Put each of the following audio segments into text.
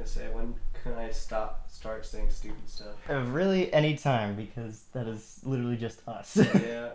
say, when can I start saying stupid stuff? Really, any time, because that is literally just us. Yeah.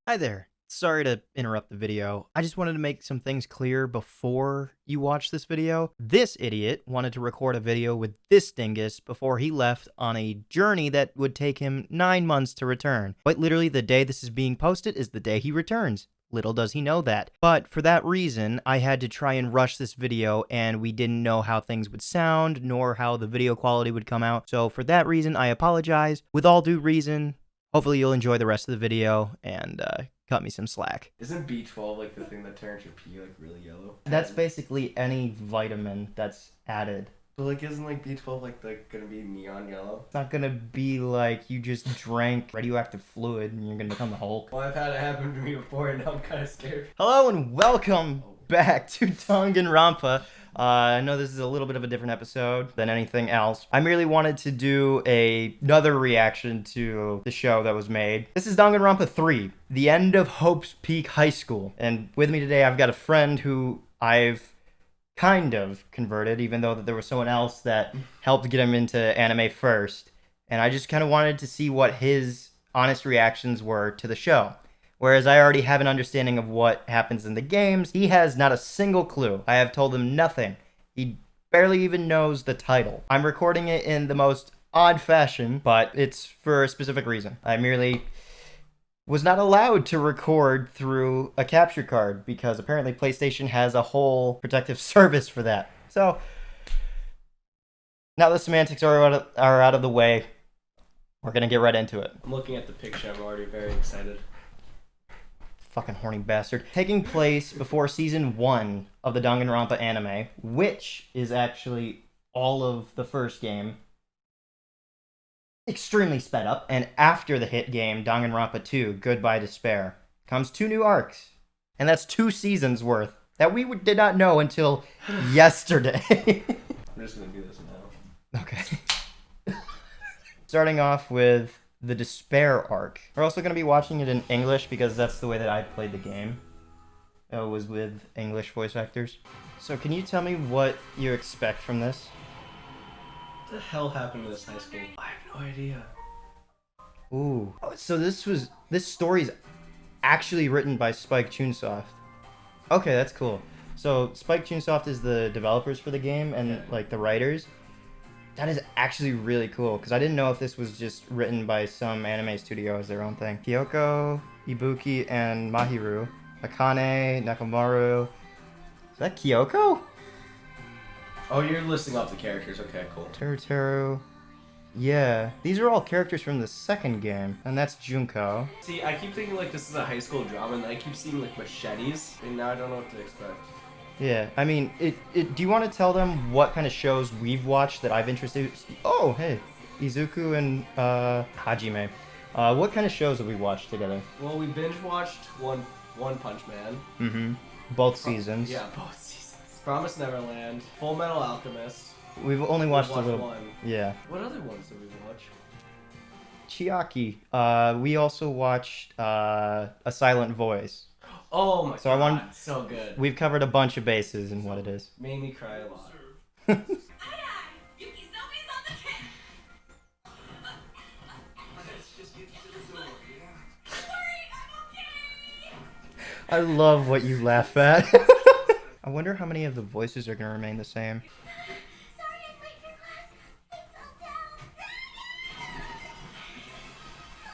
Hi there. Sorry to interrupt the video. I just wanted to make some things clear before you watch this video. This idiot wanted to record a video with this dingus before he left on a journey that would take him 9 months to return. Quite literally, the day this is being posted is the day he returns. Little does he know that. But for that reason, I had to try and rush this video, and we didn't know how things would sound, nor how the video quality would come out. So for that reason, I apologize. With all due reason, hopefully you'll enjoy the rest of the video, and cut me some slack. Isn't B12 like the thing that turns your pee like really yellow? That's basically any vitamin that's added. But like, isn't like B12 like gonna be neon yellow? It's not gonna be like you just drank radioactive fluid and you're gonna become the Hulk. Well, I've had it happen to me before, and now I'm kind of scared. Hello and welcome back to Danganronpa. I know this is a little bit of a different episode than anything else. I merely wanted to do another reaction to the show that was made. This is Danganronpa 3, The End of Hope's Peak High School. And with me today, I've got a friend who I've kind of converted, even though that there was someone else that helped get him into anime first. And I just kind of wanted to see what his honest reactions were to the show. Whereas I already have an understanding of what happens in the games, he has not a single clue. I have told him nothing. He barely even knows the title. I'm recording it in the most odd fashion, but it's for a specific reason. I merely was not allowed to record through a capture card because apparently PlayStation has a whole protective service for that. So, now the semantics are out of the way, we're gonna get right into it. I'm looking at the picture. I'm already very excited. Fucking horny bastard. Taking place before season 1 of the Danganronpa anime, which is actually all of the first game. Extremely sped up, and after the hit game Danganronpa 2, Goodbye Despair, comes 2 new arcs. And that's 2 seasons worth that we did not know until yesterday. I'm just gonna do this now. Okay. Starting off with the Despair arc. We're also going to be watching it in English because that's the way that I played the game. It was with English voice actors. So can you tell me what you expect from this? What the hell happened to this high school? I have no idea. Ooh. So this story is actually written by Spike Chunsoft. Okay, that's cool. So Spike Chunsoft is the developers for the game and like the writers. That is actually really cool, because I didn't know if this was just written by some anime studio as their own thing. Kyoko, Ibuki, and Mahiru. Akane, Nakamaru. Is that Kyoko? Oh, you're listing off the characters. Okay, cool. Teruteru. Yeah. These are all characters from the second game, and that's Junko. See, I keep thinking like this is a high school drama, and I keep seeing like machetes, and now I don't know what to expect. Yeah, I mean, do you want to tell them what kind of shows we've watched that I've introduced? Oh, hey, Izuku and Hajime. What kind of shows have we watched together? Well, we binge watched One Punch Man. Mm-hmm. Both seasons. Yeah, both seasons. Promised Neverland, Full Metal Alchemist. We've only watched a little. One. Yeah. What other ones did we watch? Chiaki. We also watched A Silent Voice. Oh my god, so good. We've covered a bunch of bases in what it is. Made me cry a lot. I love what you laugh at. I wonder how many of the voices are going to remain the same.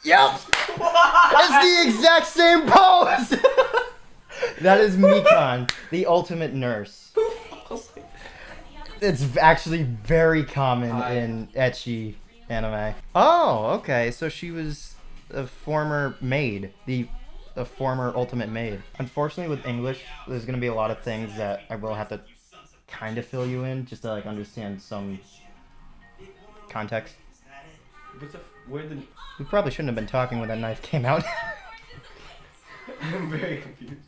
Yep! It's the exact same pose! That is Mikan, the ultimate nurse. It's actually very common in ecchi anime. Oh, okay, so she was a former maid, a former ultimate maid. Unfortunately, with English, there's gonna be a lot of things that I will have to kind of fill you in, just to like understand some context. We probably shouldn't have been talking when that knife came out. I'm very confused.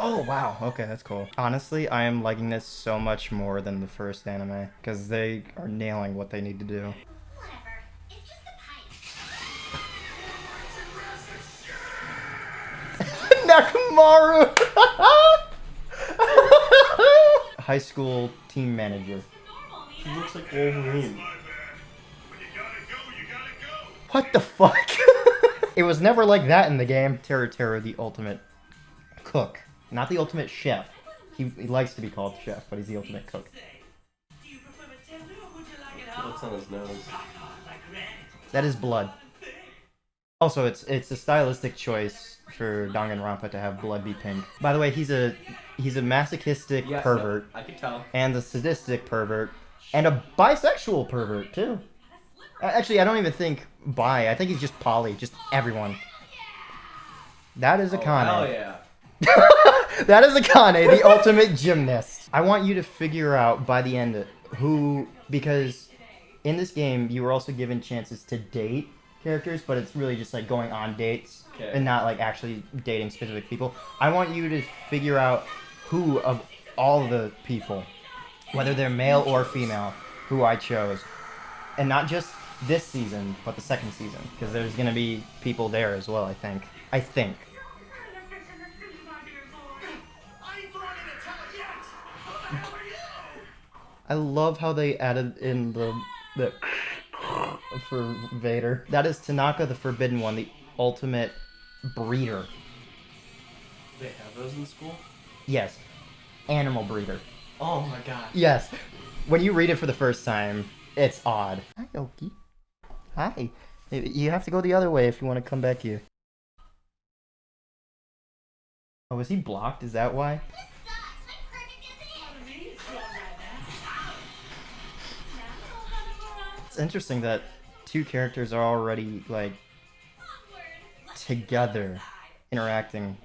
Oh, wow. Okay, that's cool. Honestly, I am liking this so much more than the first anime, because they are nailing what they need to do. Whatever. It's just a pipe. Nakamaru! high school team manager. He looks like Wolverine. What the fuck? It was never like that in the game. Terror, the ultimate cook. Not the ultimate chef. He likes to be called chef, but he's the ultimate cook. What's on his nose? That is blood. Also, it's a stylistic choice for Danganronpa to have blood be pink. By the way, he's a masochistic pervert. No, I can tell. And a sadistic pervert. And a bisexual pervert, too. Actually, I don't even think bi. I think he's just poly. Just everyone. That is a Kane. Hell yeah. That is a Kane, the ultimate gymnast. I want you to figure out by the end who... Because in this game, you were also given chances to date characters, but it's really just like going on dates and not like actually dating specific people. I want you to figure out who of all the people, whether they're male or female, who I chose. And not just this season, but the second season, because there's going to be people there as well, I think. I love how they added in the for Vader. That is Tanaka, the Forbidden One, the ultimate breeder. They have those in school? Yes. Animal breeder. Oh my god. Yes. When you read it for the first time, it's odd. Hi, Oki. Hi. You have to go the other way if you want to come back here. Oh, is he blocked? Is that why? It's interesting that two characters are already, like, together, interacting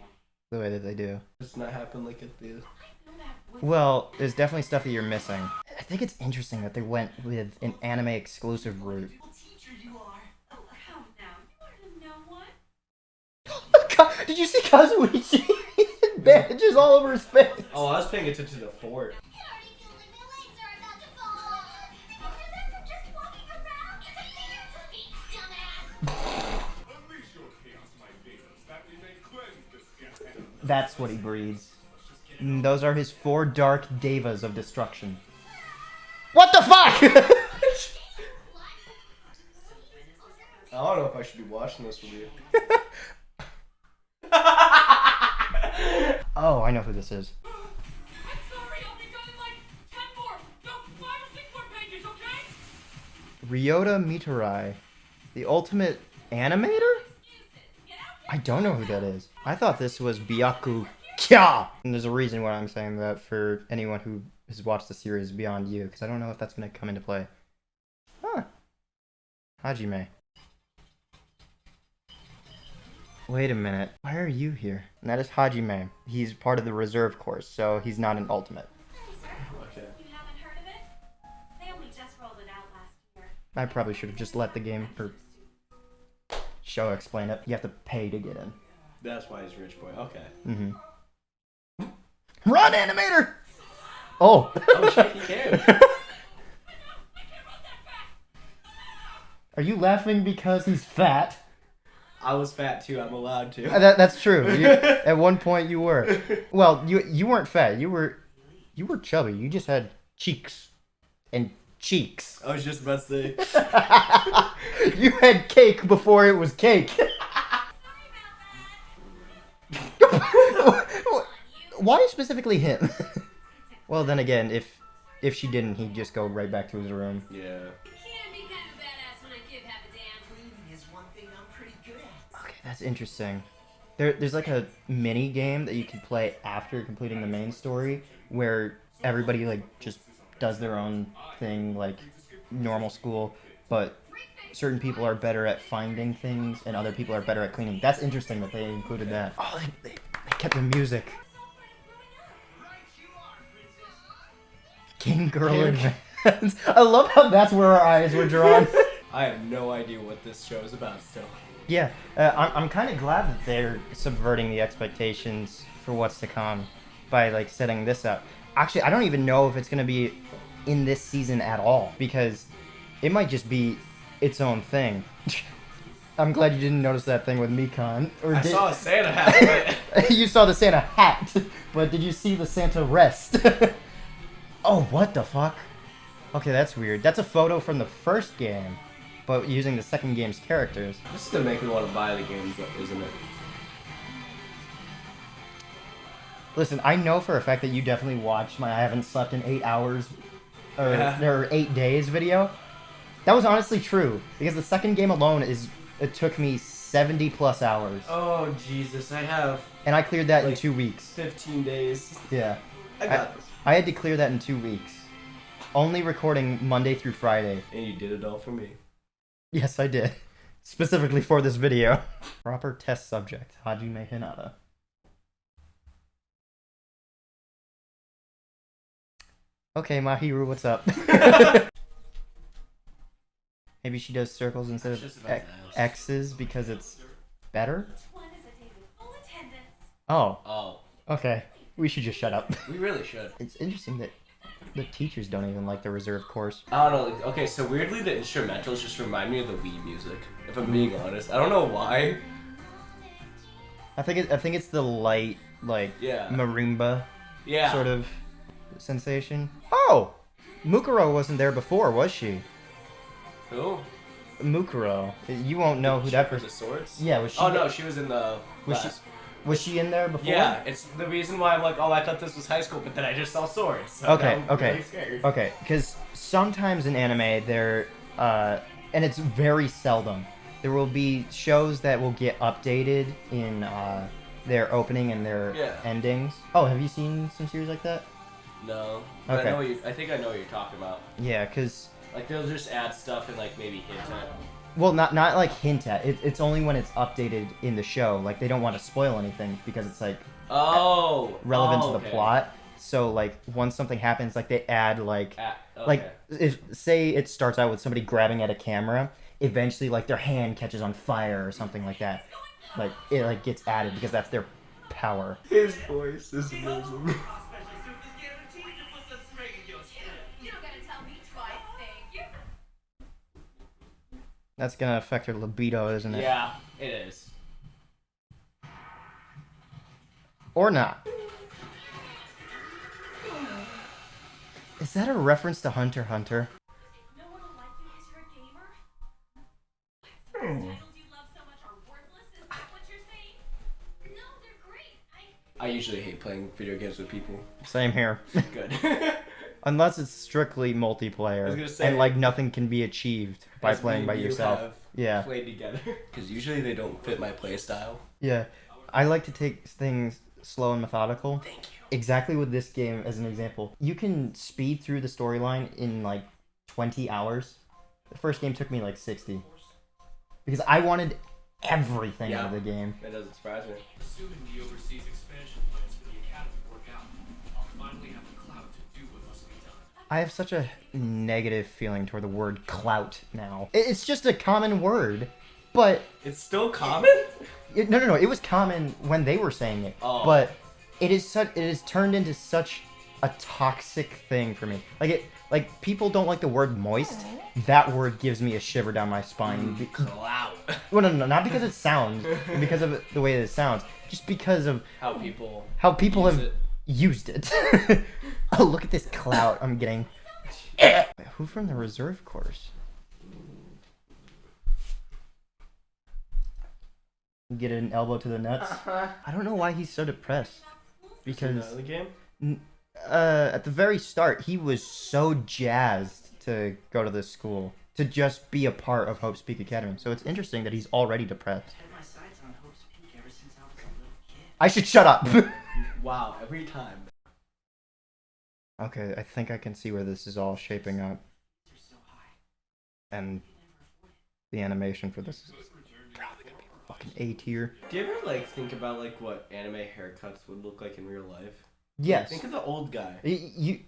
the way that they do. Does not happen like at the... Well, there's definitely stuff that you're missing. I think it's interesting that they went with an anime exclusive route. Did you see Kazuichi? Bandages all over his face. Oh, I was paying attention to the fort. That's what he breathes. Those are his 4 dark devas of destruction. What the fuck? I don't know if I should be watching this with you. Oh, I know who this is. I'm sorry, I'll be done in like 10 more, no, 5 or 6 more pages, okay? Ryota Mitarai, the ultimate animator? I don't know who that is. I thought this was Byaku Kya! And there's a reason why I'm saying that for anyone who has watched the series beyond you, because I don't know if that's going to come into play. Huh. Hajime. Wait a minute. Why are you here? And that is Hajime. He's part of the reserve course, so he's not an ultimate. Okay. You haven't heard of it? They only just rolled it out last year. I probably should have just let the game or show explain it. You have to pay to get in. That's why he's rich boy. Okay. Mm-hmm. Run, animator! Oh. Oh shit, he can. Are you laughing because he's fat? I was fat too. I'm allowed to. That's true. At one point you were. Well, you weren't fat. You were chubby. You just had cheeks and cheeks. I was just about to say. You had cake before it was cake. Why specifically him? Well, then again, if she didn't, he'd just go right back to his room. Yeah. Okay, that's interesting. There's like a mini game that you can play after completing the main story where everybody like just does their own thing like normal school, but certain people are better at finding things and other people are better at cleaning. That's interesting that they included that. Oh, they kept the music. Game Girl Advance. I love how that's where our eyes were drawn. I have no idea what this show is about still. Yeah, I'm kind of glad that they're subverting the expectations for what's to come by like setting this up. Actually, I don't even know if it's going to be in this season at all because it might just be its own thing. I'm glad you didn't notice that thing with Mikan. I saw a Santa hat. You saw the Santa hat, but did you see the Santa rest? Oh, what the fuck? Okay, that's weird. That's a photo from the first game, but using the second game's characters. This is gonna make me want to buy the games, isn't it? Listen, I know for a fact that you definitely watched my I haven't slept in 8 hours or 8 days video. That was honestly true, because the second game alone it took me 70 plus hours. Oh Jesus, I have And I cleared that in like 2 weeks. 15 days. Yeah. I got this. I had to clear that in 2 weeks. Only recording Monday through Friday. And you did it all for me. Yes, I did. Specifically for this video. Proper test subject, Hajime Hinata. Okay, Mahiru, what's up? Maybe she does circles instead of X's because it's better? Oh, Oh, okay. We should just shut up. we really should. It's interesting that the teachers don't even like the reserve course. I don't know. Like, okay, so weirdly, the instrumentals just remind me of the Wii music. If I'm being honest, I don't know why. I think it's the light, like, Yeah. marimba Yeah. sort of sensation. Oh! Mukuro wasn't there before, was she? Who? Mukuro. You won't know who that For the person. swords? Yeah, was she? Oh no, she was in the. Was she? last. Was she in there before? Yeah, it's the reason why I'm like, oh, I thought this was high school, but then I just saw swords. So Okay, now I'm okay. really scared. Okay, because sometimes in anime there, and it's very seldom, there will be shows that will get updated in their opening and their Yeah. endings. Oh, have you seen some series like that? No. But Okay. I think I know what you're talking about. Yeah, because Like they'll just add stuff and like maybe hint at. well, not like hint at. It's only when it's updated in the show. Like they don't want to spoil anything because it's like Oh. relevant oh, to the okay. plot. So like once something happens, like they add like. Okay. Like, if say it starts out with somebody grabbing at a camera, eventually like their hand catches on fire or something like that. Like it like gets added because that's their power. His voice is amazing. You don't gotta tell me twice, thank you. That's gonna affect her libido, isn't it? Yeah, it is. Or not. Is that a reference to Hunter x Hunter? No one will like you because you're a gamer? The titles you love so much are worthless? Is that what you're saying? No, they're great. I usually hate playing video games with people. Same here. Good. Unless it's strictly multiplayer I was gonna say- and like nothing can be achieved by As playing me by and you yourself. have Yeah. Played together. Because usually they don't fit my play style. Yeah. I like to take things slow and methodical. Thank you. Exactly with this game as an example. You can speed through the storyline in like 20 hours. The first game took me like 60. Because I wanted everything out of the game. That doesn't surprise me. Assuming the overseas expansion plans for the academy work out, I'll finally have the clout to do what must be done. I have such a negative feeling toward the word clout now. It's just a common word, but It's still common? no. It was common when they were saying it, Oh. but it is turned into such a toxic thing for me. Like people don't like the word moist. That word gives me a shiver down my spine. Clout. Well, no, not because it sounds, because of the way that it sounds, just because of How people have use it. used it. Oh, look at this clout I'm getting. Who from the reserve course? Get an elbow to the nuts. I don't know why he's so depressed. Because the game? at the very start, he was so jazzed to go to this school, to just be a part of Hope's Peak Academy. So it's interesting that he's already depressed. Had my sights on Hope's Peak ever since I was a little kid. I should shut up. Wow, every time. Okay, I think I can see where this is all shaping up, They're so high. and the animation for this is probably gonna be fucking A tier. Do you ever like think about like what anime haircuts would look like in real life? Yes. Think of the old guy. You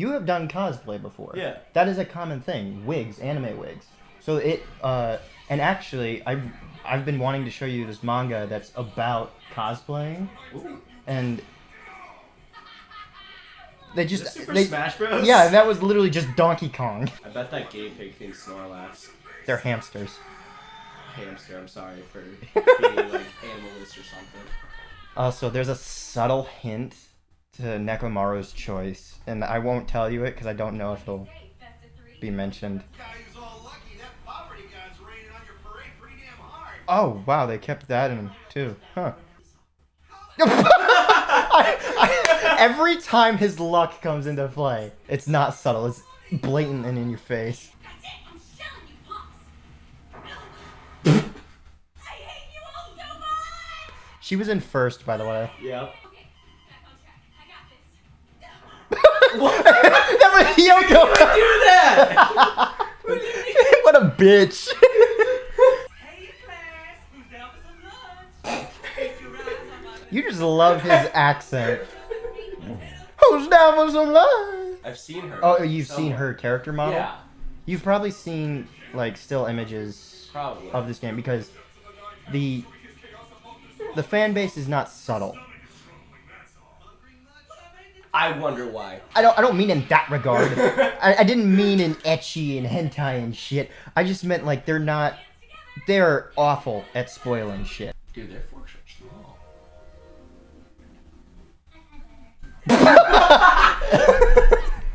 have done cosplay before. Yeah. That is a common thing. Wigs, anime wigs. So and actually I've been wanting to show you this manga that's about cosplaying, Ooh. and they Is just this Super they, Smash Bros? yeah, that was literally just Donkey Kong. I bet that gay pig thinks Snorlax. They're hamsters. Hamster, I'm sorry for being like animalist or something. Also, there's a subtle hint to Nekomaru's choice, and I won't tell you it because I don't know if it'll Hey, best of 3. be mentioned. Guy who's all lucky, that poverty god's raining on your parade pretty damn hard. Oh wow, they kept that in too, huh? Every time his luck comes into play, it's not subtle, it's blatant and in your face. That's it. I'm shelling you, punks. I hate you all so much. She was in first, by the way. Yep. Okay, back on track. I got this. That was Yoko! Do that! What a bitch! Hey, class, who's down for some lunch? Keep your eyes on my You just love his accent. Who's down for some lunch? I've seen her. Oh, you've seen somewhere. her character model? Yeah, You've probably seen like still images probably. of this game because the fan base is not subtle. I wonder why. I don't mean in that regard. I didn't mean in ecchi and hentai and shit. I just meant like they're awful at spoiling shit. Dude, their forks are small.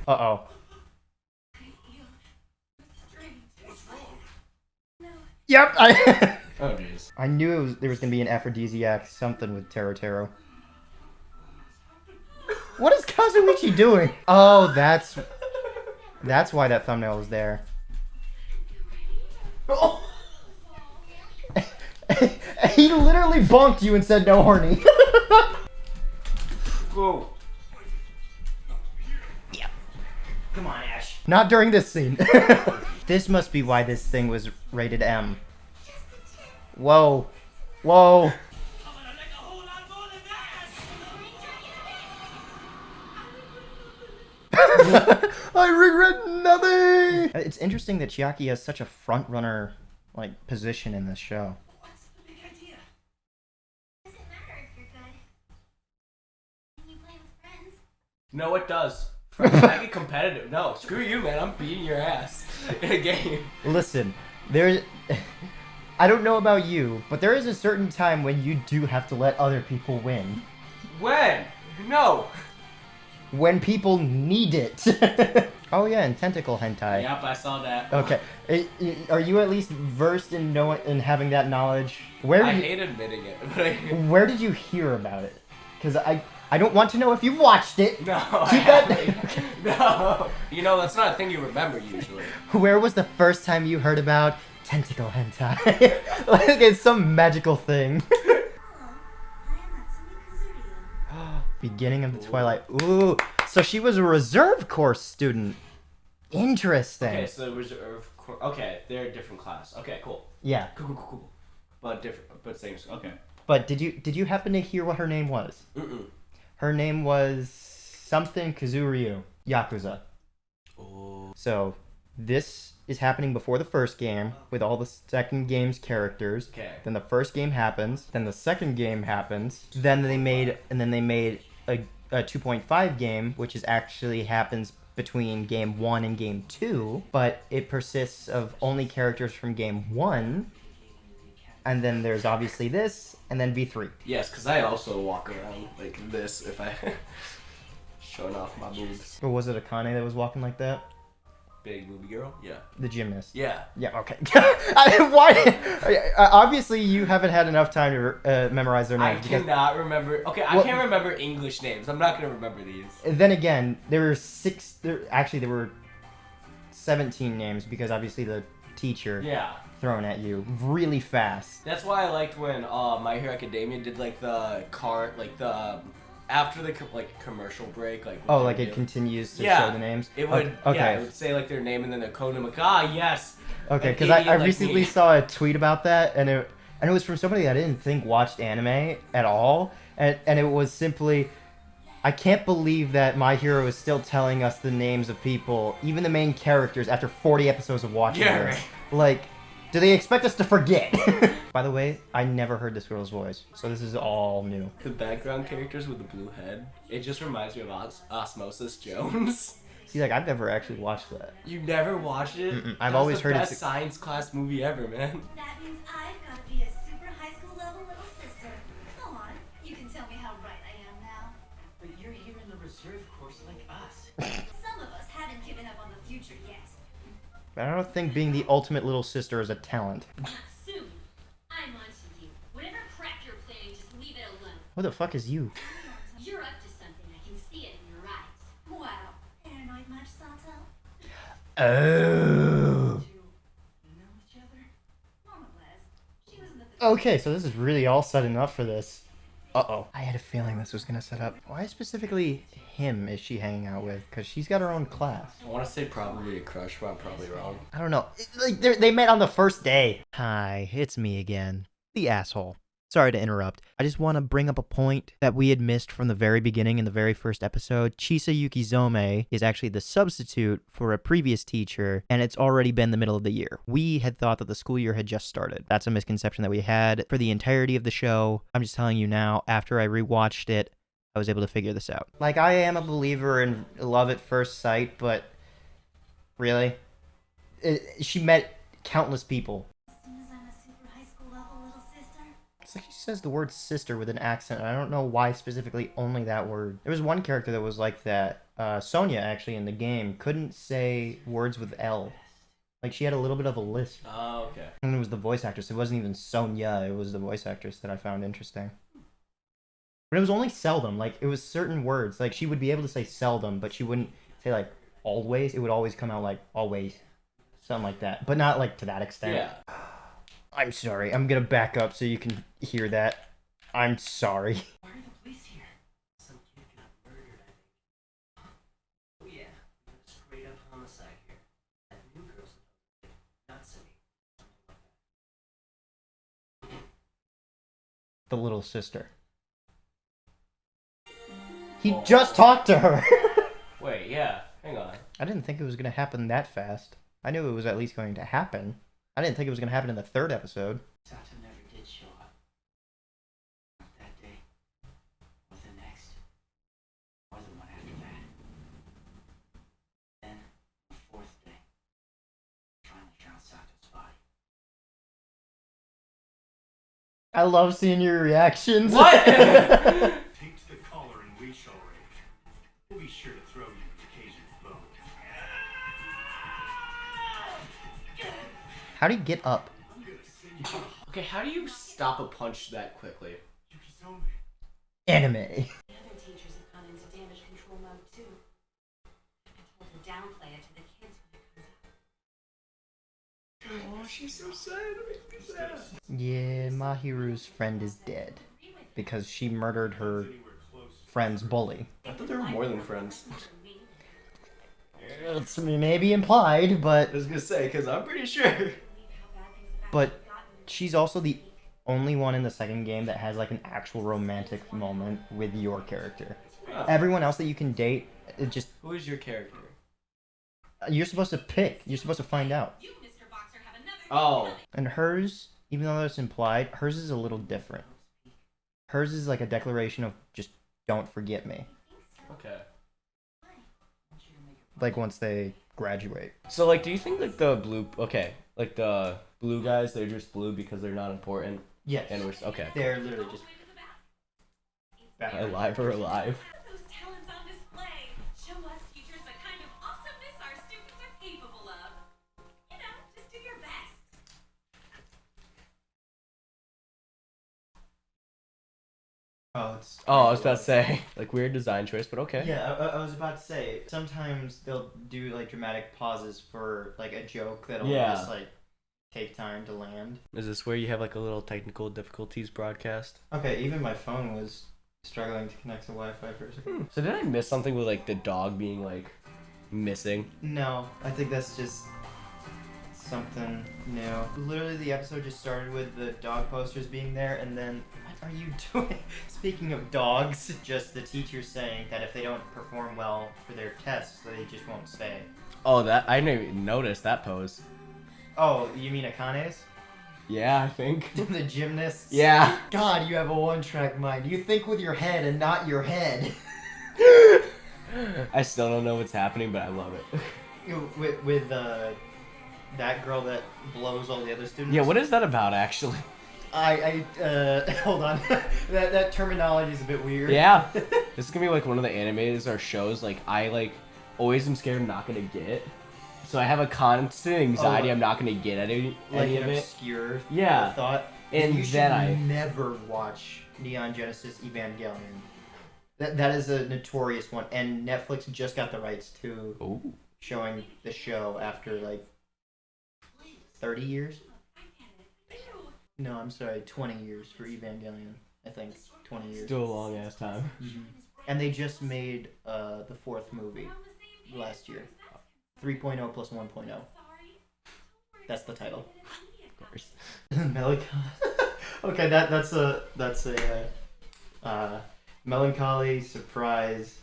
Uh-oh. Yep, I Oh jeez. I knew there was gonna be an aphrodisiac something with Taro. What is Kazuichi doing? Oh, that's why that thumbnail was there. He literally bonked you and said no horny. Whoa. Come on, Ash. Not during this scene. This must be why this thing was rated M. Whoa. Whoa. I'm gonna make a whole lot more than that! I regret nothing. It's interesting that Chiaki has such a front runner like position in this show. What's the big idea? Doesn't matter if you're good. Can you play with friends? No, it does. I get competitive. No, screw you, man. I'm beating your ass in a game. Listen, there's I don't know about you, but there is a certain time when you do have to let other people win. When? No. When people need it. Oh yeah, and tentacle hentai. Yep, I saw that. Okay, are you at least versed in having that knowledge? Where I did hate admitting it, but where did you hear about it? Because I don't want to know if you've watched it. no, Keep I that- haven't. No. You know, that's not a thing you remember usually. Where was the first time you heard about tentacle hentai? Like it's some magical thing. Hello, I am Natsumi Kazuria. Beginning of the Twilight. Ooh, so she was a reserve course student. Interesting. Okay, so reserve. Okay, they're a different class. Okay, cool. Yeah, Cool. But different, but same. Okay. but did you happen to hear what her name was? Mm-mm. Her name was something Kazuryu Yakuza. Oh. So this is happening before the first game with all the second game's characters. Okay. Then the first game happens. Then the second game happens. Then they made a 2.5 game, which is actually happens between game 1 and game 2, but it persists of only characters from game 1. And then there's obviously this, and then V3. Yes, because I also walk around like this if I showing off my boobs. Or was it Akane that was walking like that? Big movie girl. Yeah. The gymnast. Yeah. Yeah, okay. Why? Obviously, you haven't had enough time to memorize their I names. because- cannot remember. Okay, I Well- can't remember English names. I'm not gonna remember these. Then again, there were 17 names because obviously the teacher Yeah. thrown at you really fast. That's why I liked when My Hero Academia did like the after the commercial break, like. what Oh, they like would it do. continues to Yeah, show the names? It would. Okay. Yeah, it would say like their name and then the code. I'm like, yes. Okay, An because I idiot like recently me. saw a tweet about that, and it was from somebody I didn't think watched anime at all, and it was simply, I can't believe that My Hero is still telling us the names of people, even the main characters, after 40 episodes of watching Yeah, this. right. Like, do they expect us to forget? By the way, I never heard this girl's voice, so this is all new. The background characters with the blue head. It just reminds me of Osmosis Jones. See, like, I've never actually watched that. You never watched it? Mm-mm. I've That's always heard the it's best science class movie ever, man. That means I've got to be a super high school level little sister. Go on, you can tell me how right I am now. But you're here in the But I don't think being the ultimate little sister is a talent. Not soon. I'm on to you. Whatever crap you're planning, just leave it alone. Who the fuck is you? You're up to something. I can see it in your eyes. Wow. Paranoid much, Sato? Oh. You know each other? More or less. She was in the Okay, so this is really all setting up for this. Uh-oh. I had a feeling this was gonna set up. Why specifically him is she hanging out with? Because she's got her own class. I want to say probably a crush, but I'm probably wrong. I don't know. They met on the first day. Hi, it's me again. The asshole. Sorry to interrupt. I just want to bring up a point that we had missed from the very beginning in the very first episode. Chisa Yukizome is actually the substitute for a previous teacher, and it's already been the middle of the year. We had thought that the school year had just started. That's a misconception that we had for the entirety of the show. I'm just telling you now, after I rewatched it, I was able to figure this out. Like, I am a believer in love at first sight, but really? She met countless people. As soon as I'm a super high school level little sister. It's like she says the word sister with an accent, and I don't know why specifically only that word. There was one character that was like that. Sonia, actually, in the game, couldn't say words with L. Like, she had a little bit of a lisp. Oh, okay. And it was the voice actress. It wasn't even Sonia. It was the voice actress that I found interesting. But it was only seldom. Like, it was certain words. Like, she would be able to say seldom, but she wouldn't say, like, always. It would always come out like, always. Something like that. But not, like, to that extent. Yeah. I'm sorry. I'm gonna back up so you can hear that. I'm sorry. Why are the police here? Some kid got murdered, I think. Oh yeah, we have a straight up homicide here. That new girl's supposed to be nuts in me. Something like that. The little sister. He just talked to her! Wait, yeah. Hang on. I didn't think it was gonna happen that fast. I knew it was at least going to happen. I didn't think it was gonna happen in the third episode. Sato never did show up. Not that day. Or the next. Or the one after that. Then, the fourth day. Finally found Sato's body. I love seeing your reactions. What? Take to the collar and we shall rage. We'll be sure to throw you an occasional bone. How do you get up? I'm gonna send you Okay, how do you stop a punch that quickly? Yukizome. Anime. The other teachers have gone into damage control mode too. I told her downplay it to the kids when it comes out. Oh, she's so sad. It makes me sad. Yeah, Mahiru's friend is dead. Because she murdered her friend's bully. I thought they were more than friends. It's maybe implied, but... I was gonna say, because I'm pretty sure. But she's also the only one in the second game that has like an actual romantic moment with your character. Everyone else that you can date, it just... Who is your character? You're supposed to pick. You're supposed to find out. You, Mr. Boxer, have another Oh. And hers, even though that's implied, hers is a little different. Hers is like a declaration of just don't forget me. Okay. Like once they graduate. So, like, do you think, like, the blue... Okay, like, the blue guys, they're just blue because they're not important? Yes. And we're... Okay. They're literally just... Alive or alive? Those talents on display. Show us teachers the kind of awesomeness our students are capable of. You know, just do your best. Oh, I was about to say, like, weird design choice, but okay. Yeah, I was about to say, sometimes they'll do like dramatic pauses for like a joke that'll just like take time to land. Is this where you have, like, a little technical difficulties broadcast? Okay, even my phone was struggling to connect to Wi-Fi for a second. So did I miss something with, like, the dog being, like, missing? No, I think that's just something new. Literally, the episode just started with the dog posters being there, and then what are you doing? Speaking of dogs, just the teacher saying that if they don't perform well for their tests, they just won't stay. Oh, that... I didn't even notice that pose. Oh, you mean Akane's? Yeah, I think. The gymnasts? Yeah. God, you have a one-track mind. You think with your head and not your head. I still don't know what's happening, but I love it. with that girl that blows all the other students. Yeah, what is that about, actually? Hold on. that terminology is a bit weird. Yeah. This is gonna be, like, one of the animes or shows, like, I, like, always am scared I'm not gonna get. So I have a constant anxiety Oh. I'm not gonna get any Like of an it. obscure Yeah. thought. And you should then I- never watch Neon Genesis Evangelion. That is a notorious one, and Netflix just got the rights to Ooh. showing the show after like 30 years. No, I'm sorry, 20 years for Evangelion. I think 20 years. Still a long ass time. And they just made the fourth movie last year. 3.0 plus 1.0. That's the title. Of course. Okay, that's a melancholy surprise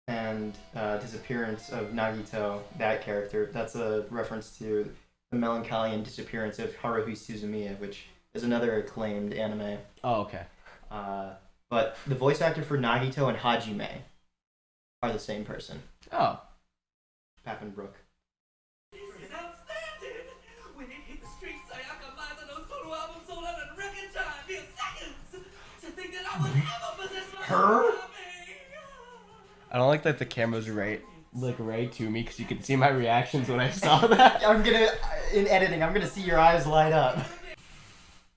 and disappearance of Nagito. That character. That's a reference to the melancholy and disappearance of Haruhi Suzumiya, which is another acclaimed anime. Oh, okay. But the voice actor for Nagito and Hajime are the same person. Oh. Pappenbrook. This is outstanding! When it hit the streets, Sayaka Mazano's solo album sold out in record time, mere seconds! To think that I would ever possess my Her? copy! I don't like that the camera's right to me because you can see my reactions when I saw that. In editing, I'm gonna see your eyes light up.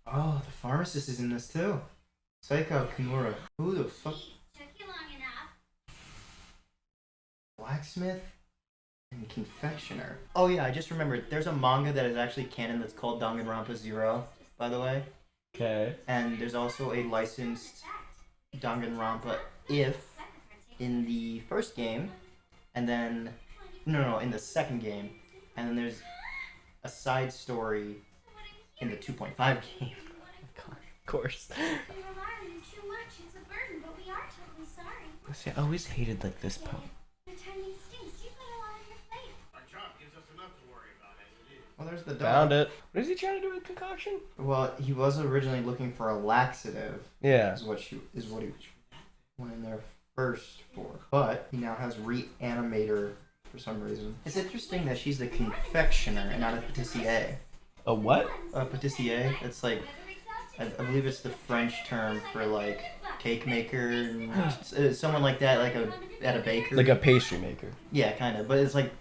Oh, the pharmacist is in this too. Saiko Kimura. Who the fuck? Took you long enough. Blacksmith and confectioner. Oh yeah, I just remembered. There's a manga that is actually canon that's called Danganronpa 0, by the way. Okay. And there's also a licensed Danganronpa if in the first game, and then no, in the second game, and then there's a side story in the 2.5 game. Of course. We rely on you too much. It's a burden, but we are totally sorry. See, I always hated like this poem. The timing stinks. You've got a lot on your plate. Our job gives us enough to worry about as it is. Well, there's the dog. Found it. What is he trying to do with concoction? Well, he was originally looking for a laxative. Yeah. Is what he went in there first for. But he now has reanimator for some reason. It's interesting that she's the confectioner and not a patissier. A what? A patissier, it's like, I believe it's the French term for like cake maker, and someone like that, like at a bakery. Like a pastry maker. Yeah, kind of, but it's like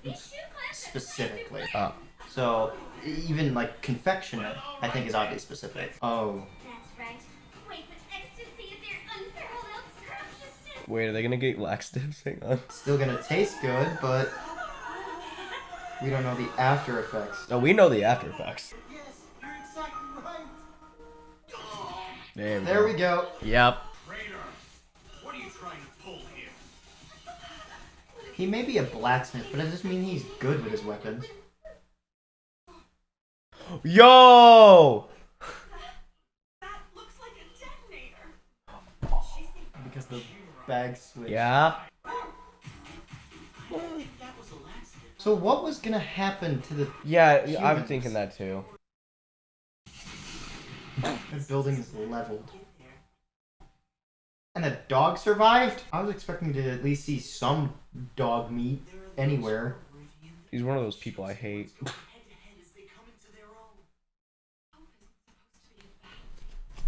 specifically. Oh. So even like confectioner, I think is oddly specific. Oh. That's right. Wait, but ecstasy is their unparalleled scrumptiousness. Wait, are they gonna get laxatives? Hang on. Still gonna taste good, but we don't know the after effects. Oh, we know the after effects. Yes, you're exactly right. There we go. Yep. Raider, what are you trying to pull here? He may be a blacksmith, but it doesn't mean he's good with his weapons. Yo! That looks like a detonator. Because the bag switch. Yeah. So what was gonna happen to the Yeah, I'm Humans. thinking that too. building is leveled? And the dog survived? I was expecting to at least see some dog meat anywhere. He's one of those people I hate.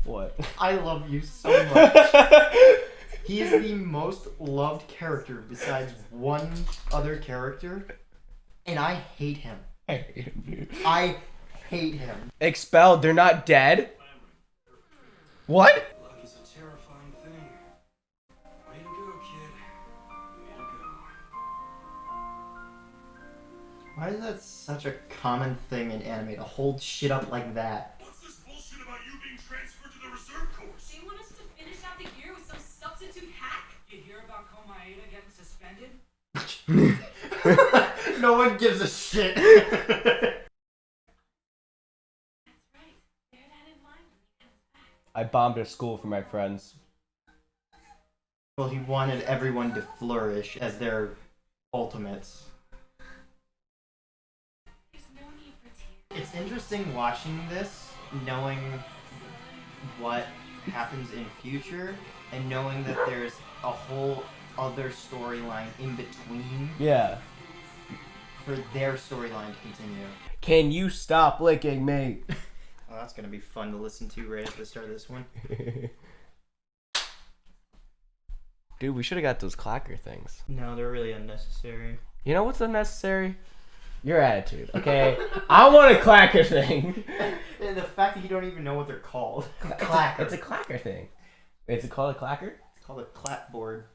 What? I love you so much. He is the most loved character besides one other character, and I hate him. I hate him, dude. I hate him. Expelled. They're not dead. What? Luck is a terrifying thing. Way to go, kid. Way to go. Why is that such a common thing in anime to hold shit up like that? What's this bullshit about you being transferred to the reserve course? They want us to finish out the year with some substitute hack? You hear about Komaeda getting suspended? No one gives a shit. That's right. Bear that in mind when he comes back. I bombed a school for my friends. Well, he wanted everyone to flourish as their ultimates. There's no need for tears. It's interesting watching this, knowing what happens in future, and knowing that there's a whole other storyline in between Yeah. for their storyline to continue. Can you stop licking me? Oh, that's gonna be fun to listen to right at the start of this one. Dude, we should have got those clacker things. No, they're really unnecessary. You know what's unnecessary? Your attitude, okay? I want a clacker thing. And the fact that you don't even know what they're called. It's a clacker thing. Is it called a clacker? It's called a clapboard.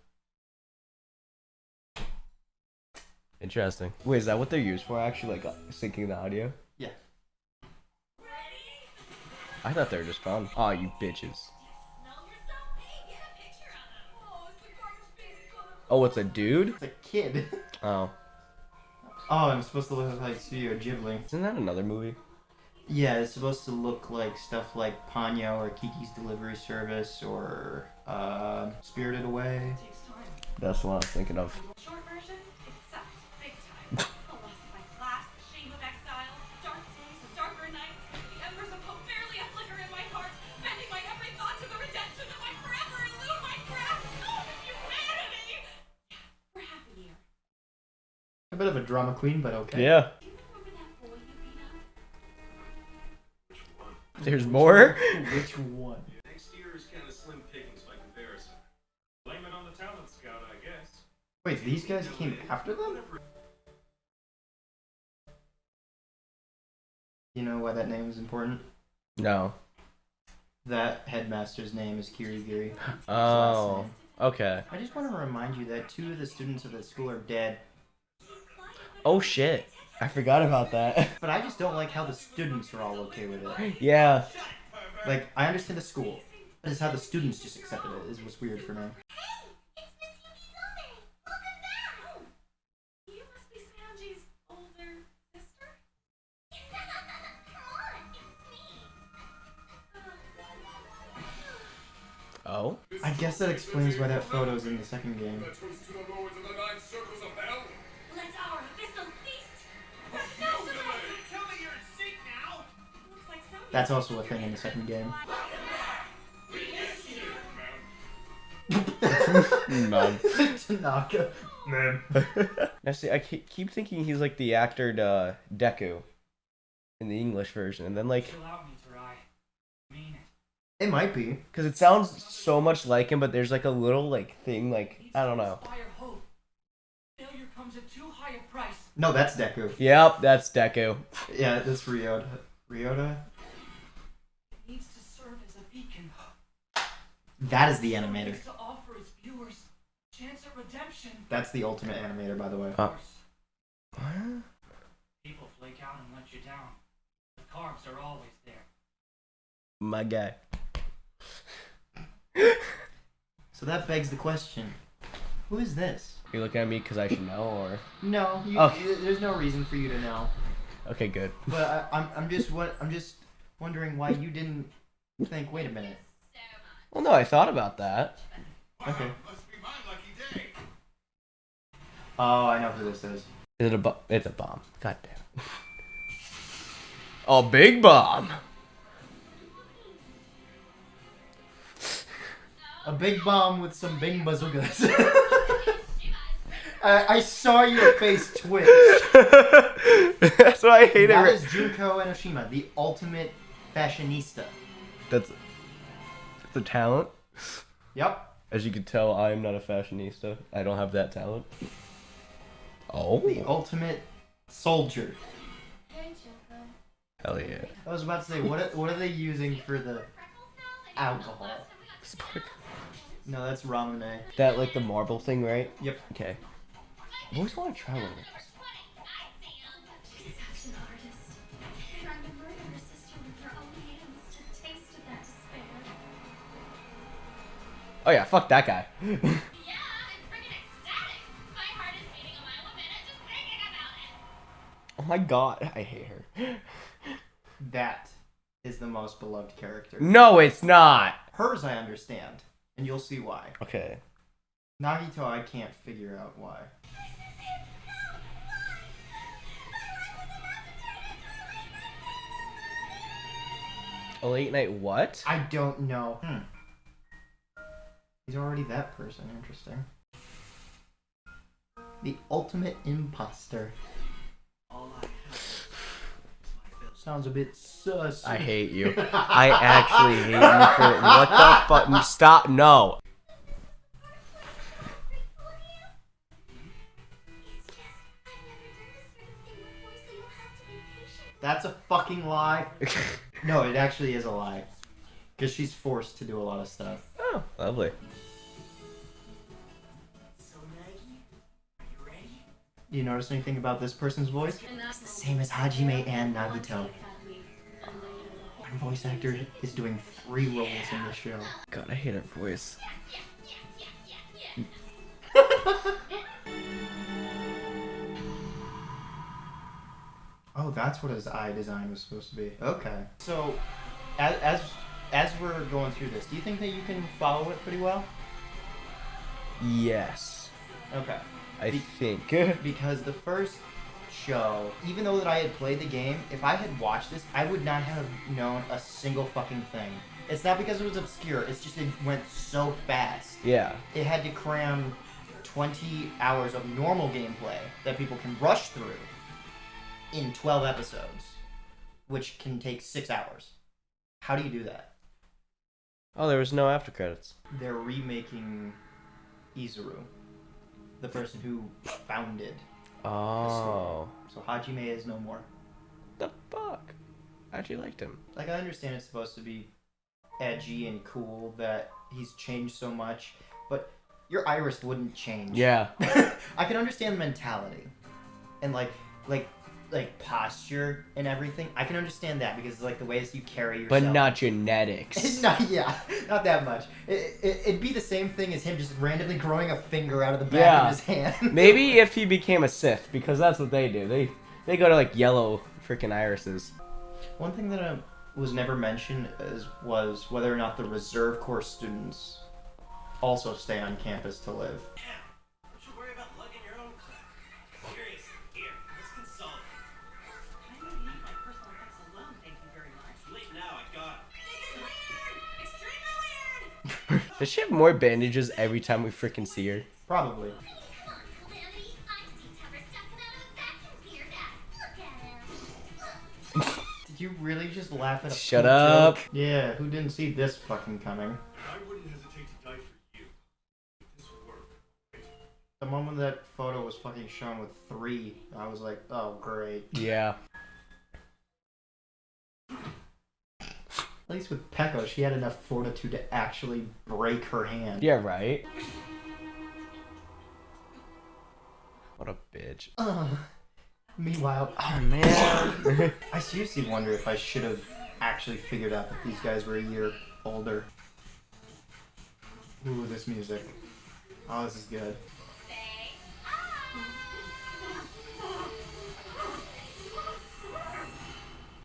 Interesting. Wait, is that what they're used for? Actually, like syncing the audio? Yeah. I thought they were just fun. Oh, you bitches. Smell yourself? Hey, get a picture of them. Oh, it's the garbage baby color. Oh, it's a dude? It's a kid. Oh. Oh, I'm supposed to look like Studio Ghibli. Isn't that another movie? Yeah, it's supposed to look like stuff like Ponyo or Kiki's Delivery Service or Spirited Away. That's what I was thinking of. Short version, it sucked. Big time. The loss of my class, the shame of exile, dark days and darker nights, the embers of hope barely a flicker in my heart, bending my every thought to the redemption of my forever elude my grasp. Oh, humanity! For half a year. A bit of a drama queen, but okay. Yeah. Do you remember that boy you beat up? There's more? Which one? Next year is kind of slim pickings by comparison. Blame it on the talent scout, I guess. Wait, these guys came after them? You know why that name is important? No. That headmaster's name is Kirigiri. Oh. Okay. I just want to remind you that 2 of the students of the school are dead. Oh shit. I forgot about that. But I just don't like how the students are all okay with it. Yeah. Like, I understand the school, but it's how the students just accepted it is what's weird for me. It's Miss Yukizome! Welcome back! You must be Sanji's older sister? Come on, it's me! Oh? I guess that explains why that photo's in the second game. Let's our abyssal feast! Professional! Tell me you're in sync now! Looks like some That's also a thing in the second game. Mom. Tanaka. Man. Now see, I keep thinking he's like the actor Deku in the English version, and then like, Chill out, Mitarai. Mean it. It might be. because it sounds so much like him, but there's like a little like thing, like I don't know. Inspire hope. Failure comes at too high a price. No, that's Deku. Yep, that's Deku. Yeah, that's Ryota. Ryota? It needs to serve as a beacon. That is the It animator. needs to offer its viewers a chance at redemption. That's the ultimate animator, by the way. Uh. People flake out and let you down. The carbs are always there. My guy. So that begs the question. Who is this? Are you looking at me because I should know, or? No, Okay. there's no reason for you to know. Okay, good. But I'm just wondering why you didn't think. Wait a minute. Well, no, I thought about that. Okay. Must be my lucky day. Oh, I know who this is. Is it a bomb? It's a bomb. God damn it. A big bomb. A big bomb with some big bazookas. I saw your face twitch. That's why I hate That it. is Junko Enoshima, the ultimate fashionista. That's a talent. Yep. As you can tell, I am not a fashionista. I don't have that talent. Oh. The ultimate soldier. Hey, Choco. Hell yeah. I was about to say, what are they using for the alcohol? Spark. No, that's Ramune. That like the marble thing, right? Yep. Okay. I always want to try one of those. She's such an artist. Trying to murder her sister with her own hands to taste of that despair. Oh yeah, fuck that guy. Yeah, I'm freaking ecstatic. My heart is beating a mile a minute just thinking about it. Oh my god, I hate her. That is the most beloved character. No, it's not. Hers, I understand, and you'll see why. Okay. Nagito, I can't figure out why. A late night what? I don't know. He's already that person. Interesting. The ultimate imposter. All I have is my bill. Sounds a bit sus. I hate you. I actually hate you for what the fuck? Stop! No. It's just, I've never done this sort of thing before, That's a fucking lie. No, it actually is a lie. Because she's forced to do a lot of stuff. Oh, lovely. So, Nike, are you ready? Do you notice anything about this person's voice? It's the same as Hajime and Nagito. One voice actor is doing 3 roles in the show. God, I hate her voice. Oh, that's what his eye design was supposed to be. Okay. So, as we're going through this, do you think that you can follow it pretty well? Yes. Okay. I think. Because the first show, even though that I had played the game, if I had watched this, I would not have known a single fucking thing. It's not because it was obscure, it's just it went so fast. Yeah. It had to cram 20 hours of normal gameplay that people can rush through in 12 episodes, which can take 6 hours. How do you do that? Oh, there was no after credits. They're remaking Izuru, the person who founded. Oh. So Hajime is no more. The fuck? I actually liked him. Like, I understand it's supposed to be edgy and cool that he's changed so much, but your iris wouldn't change. Yeah. I can understand the mentality and like posture and everything. I can understand that because like the ways you carry yourself. But not genetics. not that much. It'd be the same thing as him just randomly growing a finger out of the back of his hand. Maybe if he became a Sith, because that's what they do. They go to like yellow freaking irises. One thing that was never mentioned was whether or not the reserve corps students also stay on campus to live. Yeah. Don't you worry about lugging your own crap. Seriously, here, let's consult. I don't need my personal effects alone, thank you very much. Late now, I got it. This is weird! Extremely weird! Does she have more bandages every time we freaking see her? Probably. Did you really just laugh at a Shut poop up. joke? Yeah, who didn't see this fucking coming? I wouldn't hesitate to die for you. This would work. The moment that photo was fucking shown with 3, I was like, oh great. Yeah. At least with Peko, she had enough fortitude to actually break her hand. Yeah, right? What a bitch. Meanwhile, Oh, man. I seriously wonder if I should have actually figured out that these guys were a year older. Ooh, this music. Oh, this is good.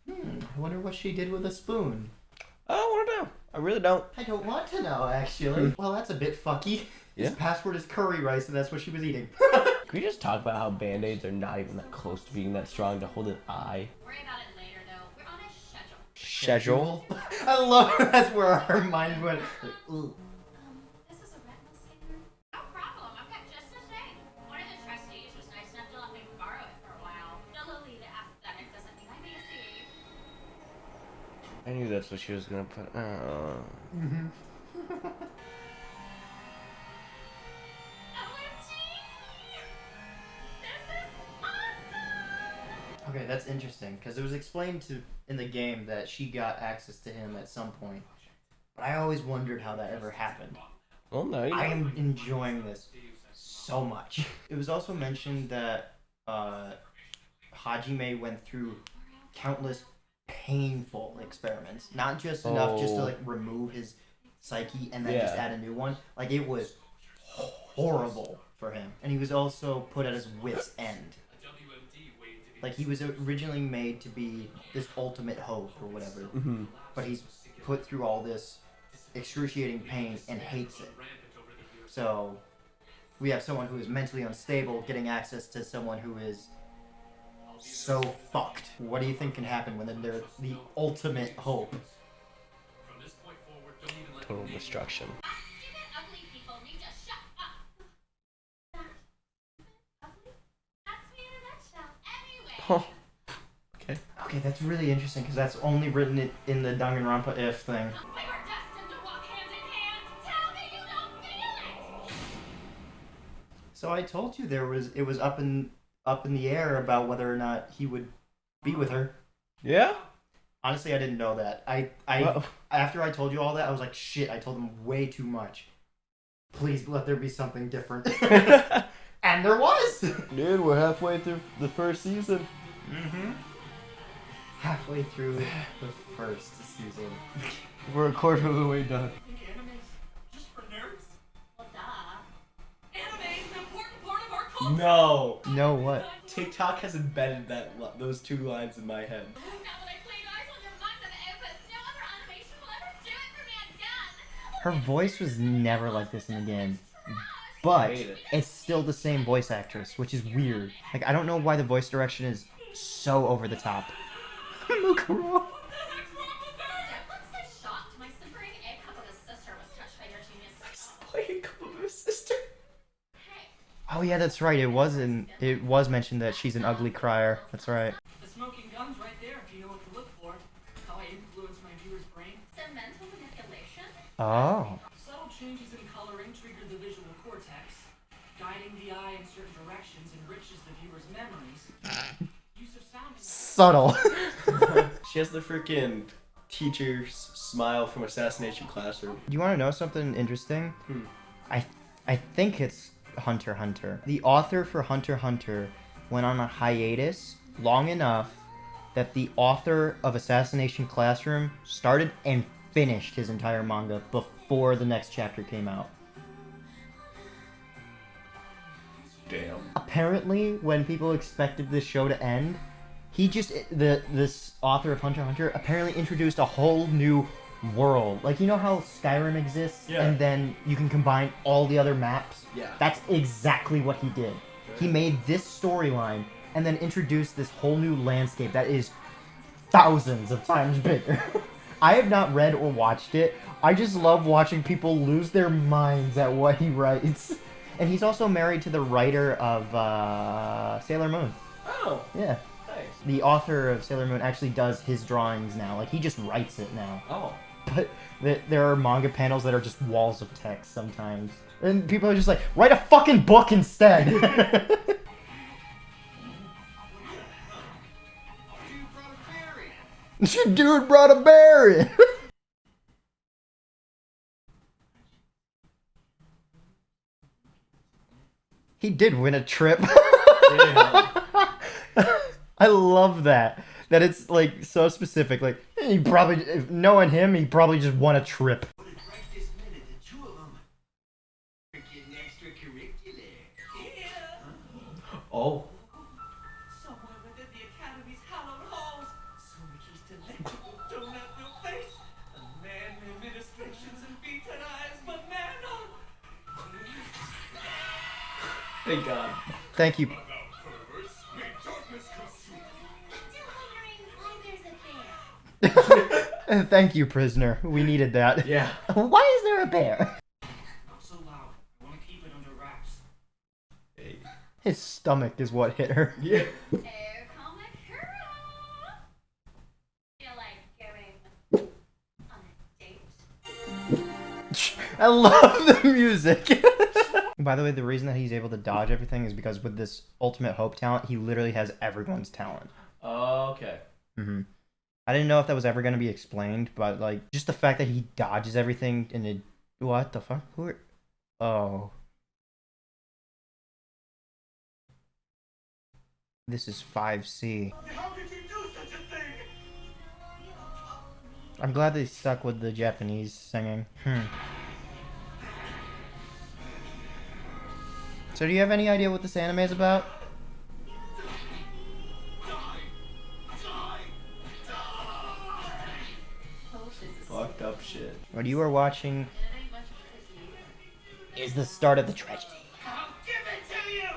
I wonder what she did with a spoon. I don't want to know. I really don't. I don't want to know, actually. Well, that's a bit fucky. Yeah. His password is curry rice, and that's what she was eating. Can we just talk about how band-aids are not even that close to being that strong to hold an eye? Worry about it later, though. We're on a schedule. Schedule? I love that's where our mind went. Like, ooh. This is a retinal scanner? No problem. I've got just the same. One of the trustees was nice enough to let me borrow it for a while. The Lolita aesthetic doesn't mean I may see. I knew that's what she was gonna put. Oh. OMG! This is awesome! Okay, that's interesting because it was explained in the game that she got access to him at some point, but I always wondered how that ever happened. Well, no, you I know. am enjoying this so much. It was also mentioned that Hajime went through countless painful experiments, not just enough just to like remove his psyche and then just Yeah. add a new one. Like it was horrible for him, and he was also put at his wit's end. Like he was originally made to be this ultimate hope or whatever, Mm-hmm. but he's put through all this excruciating pain and hates it. So we have someone who is mentally unstable getting access to someone who is so fucked. What do you think can happen when they're the ultimate hope? Total destruction. Stupid, ugly people need to shut up. Ugly? That's me in a nutshell. Anyway. Oh. Okay. Okay, that's really interesting because that's only written in the Danganronpa if thing. We were destined to walk hand in hand. Tell me you don't feel it. So I told you it was up in the air about whether or not he would be with her. Yeah? Honestly, I didn't know that. After I told you all that, I was like, shit, I told them way too much. Please let there be something different. And there was! Dude, we're halfway through the first season. Mm-hmm. Halfway through the first season. We're a quarter of the way done. Think anime's just for nerds? Well, duh. Anime is an important part of our culture. No. No, what? TikTok has embedded those 2 lines in my head. Now that I played Eyes on Your Mind and Opus, no other animation will ever do it for me again. Her voice was never like this in the game. But Hate it. it's still the same voice actress, which is weird. Like, I don't know why the voice direction is so over the top. Mukuro. What the heck's wrong with her? Jeff looks so shocked. My simpering egg cup of a sister was touched by your genius. Playing Cup of a Sister. Hey, Oh yeah, that's right. It was mentioned that she's an ugly crier. That's right. The smoking gun's right there if you know what to look for. How I influence my viewer's brain. so mental manipulation? Oh. Subtle changes in coloring trigger the visual cortex. Guiding the eye in certain directions enriches the viewer's memories. Use of sound. Subtle. She has the freaking teacher's smile from Assassination Classroom. Do you want to know something interesting? Hmm. I think it's Hunter x Hunter. The author for Hunter x Hunter went on a hiatus long enough that the author of Assassination Classroom started and finished his entire manga before the next chapter came out. Damn. Apparently, when people expected this show to end, this author of Hunter x Hunter apparently introduced a whole new world. Like, you know how Skyrim exists, Yeah. and then you can combine all the other maps? Yeah. That's exactly what he did. He made this storyline and then introduced this whole new landscape that is thousands of times bigger. I have not read or watched it. I just love watching people lose their minds at what he writes. And he's also married to the writer of Sailor Moon. Oh, Yeah. nice. The author of Sailor Moon actually does his drawings now. Like, he just writes it now. Oh. But there are manga panels that are just walls of text sometimes. And people are just like, write a fucking book instead! Dude brought a bear in! He did win a trip. Damn. I love that. That it's like so specific. Like, he probably, if knowing him, he probably just won a trip. Right this minute, the 2 of them. Freaking extracurricular. Yeah. Oh. Somewhere within the Academy's hallowed halls, Sumiki's delectable donut milk face. A man with administrations and beaten eyes, but man on. Thank God. Thank you. About perverts, may darkness consume. still wondering why there's a bear. Thank you, prisoner. We needed that. Yeah. Why is there a bear? Not so loud. I want to keep it under wraps. Hey. His stomach is what hit her. Yeah. Air comic hero. Feel like going on a date. I love the music. By the way, the reason that he's able to dodge everything is because with this Ultimate Hope talent, he literally has everyone's talent. Okay. Mm-hmm. I didn't know if that was ever going to be explained, but like just the fact that he dodges everything and it. What the fuck? Who are? Oh. This is 5C. How could you do such a thing? I'm glad they stuck with the Japanese singing. So do you have any idea what this anime is about? Fucked up shit. What you are watching is the start of the tragedy. I'll give it to you!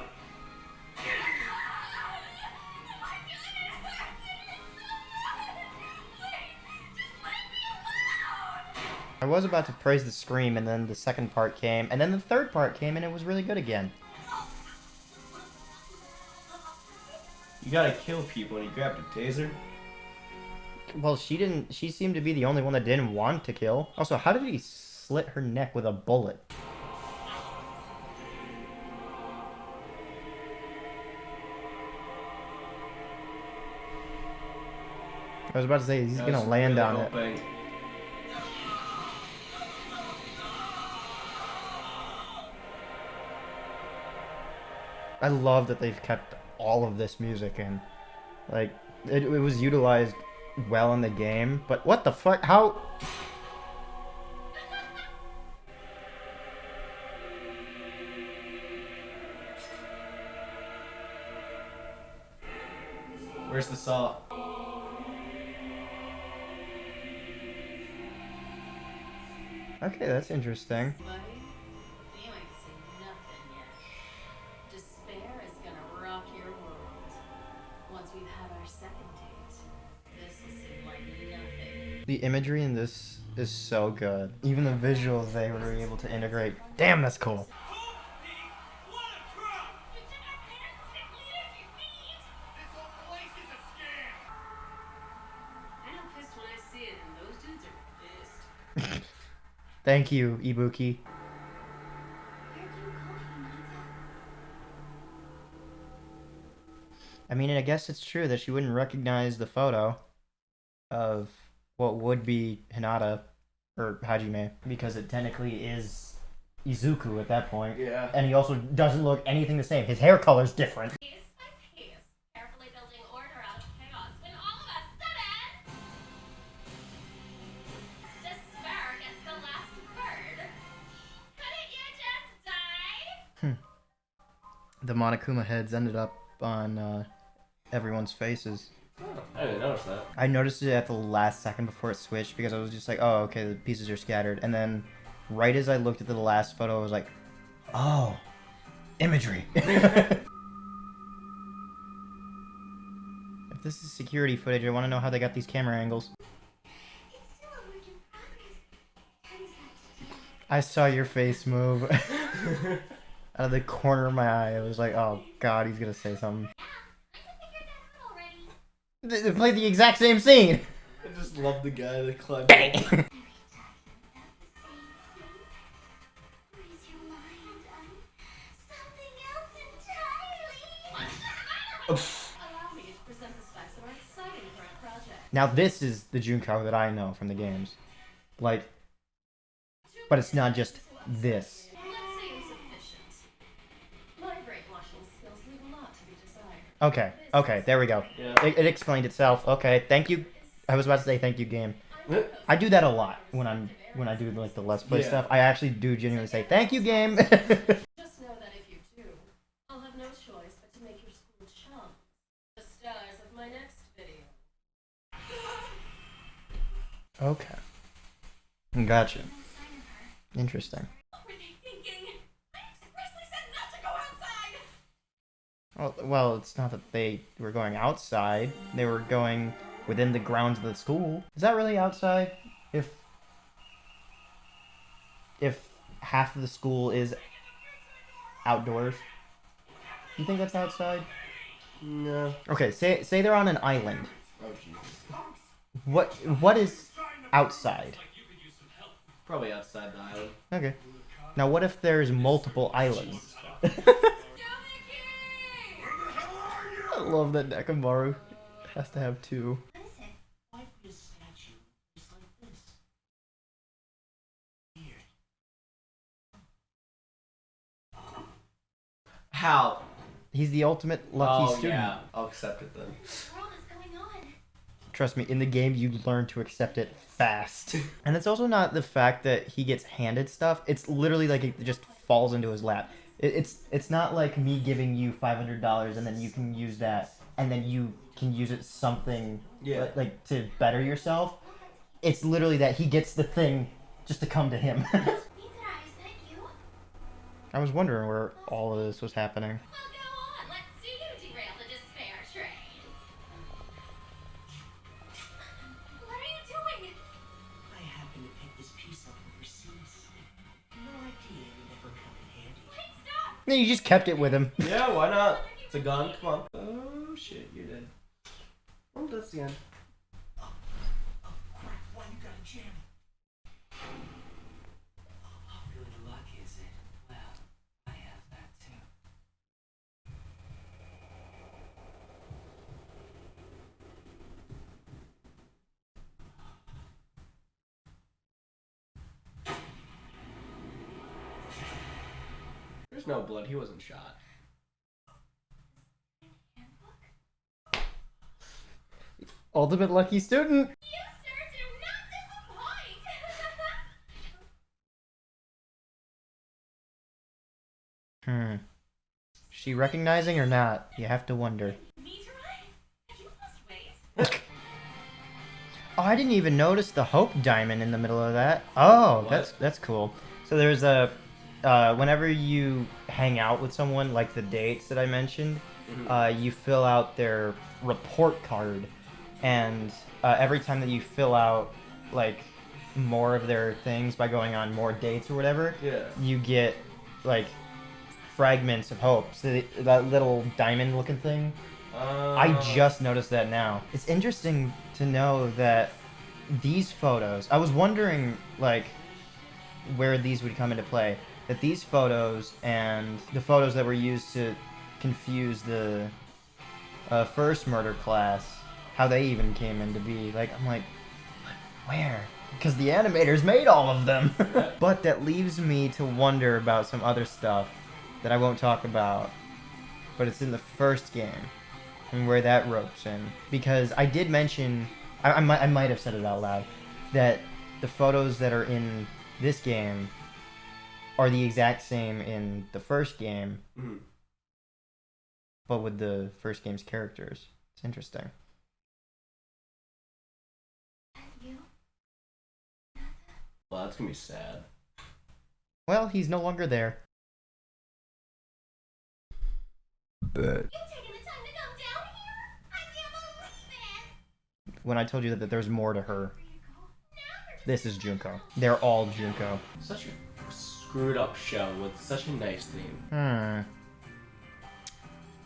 I was about to praise the scream, and then the second part came, and then the third part came, and it was really good again. You gotta kill people and he grabbed a taser. Well, she seemed to be the only one that didn't want to kill. Also, how did he slit her neck with a bullet? was about to say, he's gonna land on it. hoping. I love that they've kept all of this music in. Like, it was utilized well in the game, but what the fuck? How? Where's the saw? Okay, that's interesting. Buddy, you ain't seen nothing yet. Despair is gonna rock your world. Once we've had our second date, this will seem like nothing. The imagery in this is so good. Even the visuals they were able to integrate. Damn, that's cool. What a crowd! You took our parents to leaders, you thieves! This whole place is a scam! I know pissed when I see it, and those dudes are pissed. Thank you, Ibuki. I mean, I guess it's true that she wouldn't recognize the photo of what would be Hinata or Hajime because it technically is Izuku at that point. Yeah. And he also doesn't look anything the same. His hair color's different. Piece by piece, carefully building order out of chaos, when all of a sudden, despair gets the last word. Couldn't you just die? The Monokuma heads ended up on everyone's faces. I didn't notice that. I noticed it at the last second before it switched because I was just like, oh, okay, the pieces are scattered. And then right as I looked at the last photo, I was like, oh, imagery. If this is security footage, I want to know how they got these camera angles. It's still a work in progress. I saw your face move out of the corner of my eye. I was like, oh, God, he's going to say something. I figured that out already. They played the exact same scene. I just love the guy that climbed. Bang! Every time you have the same sleep, freeze your mind on something else entirely. What's the matter with you? Allow me to present the specs of our exciting current project. Now, this is the Junko that I know from the games. Like, but it's not just this. Let's say insufficient. My brainwashing skills leave a lot to be desired. Okay, okay, there we go. Yeah. It explained itself. Okay, thank you. I was about to say thank you, game. I do that a lot when I do like the Let's Play Yeah. stuff. I actually do genuinely say thank you, game. Just know that if you do, I'll have no choice but to make your school chums the stars of my next video. Okay. Gotcha. Interesting. What were they thinking? I expressly said not to go outside! Well, it's not that they were going outside. They were going within the grounds of the school. Is that really outside? If half of the school is outdoors? You think that's outside? No. Okay, say they're on an island. Oh Jesus. What is outside? Probably outside the island. Okay. Now what if there's multiple islands? I love that Nekomaru has to have two. Why put a statue in a place like this? Weird. How? He's the ultimate lucky Oh student. yeah. I'll accept it then. What world is going on? Trust me, in the game you learn to accept it fast. And it's also not the fact that he gets handed stuff. It's literally like it just falls into his lap. It's not like me giving you $500 and then you can use that and then you can use it something Yeah. like to better yourself. It's literally that he gets the thing just to come to him. Mithra, is that you? I was wondering where all of this was happening. Well, go on. Let's see you derail the despair train. What are you doing? I happened to pick this piece up overseas. No idea it would ever come in handy. Wait, stop! Then you just kept it with him. Yeah, why not? It's a gun. Come on. Oh shit, you're dead. Oh, that's the end. Oh crap, why you gotta jam it? Good luck, is it? Well, I have that too. There's no blood. He wasn't shot. Handbook? Ultimate lucky student. You, sir, do not disappoint! She recognizing or not? You have to wonder. Meteorite? Have you lost weight? Oh, I didn't even notice the Hope Diamond in the middle of that. Oh, What? that's cool. So there's a whenever you hang out with someone, like the dates that I mentioned, you fill out their report card, and every time that you fill out like more of their things by going on more dates or whatever, Yeah. you get like fragments of hope. So that little diamond-looking thing. I just noticed that now. It's interesting to know that these photos, I was wondering, like, where these would come into play. That these photos and the photos that were used to confuse the first murder class, how they even came into be. Like, I'm like, where? Because the animators made all of them. But that leaves me to wonder about some other stuff that I won't talk about. But it's in the first game. And where that ropes in, because I did mention, I might have said it out loud, that the photos that are in this game are the exact same in the first game, but with the first game's characters. It's interesting. You? Well, that's gonna be sad. Well, he's no longer there. But You taking the time to come down here? I can't believe it! when I told you that there's more to her, Here you go. Now you're just this is Junko. They're all Junko. Such a screwed up show with such a nice theme.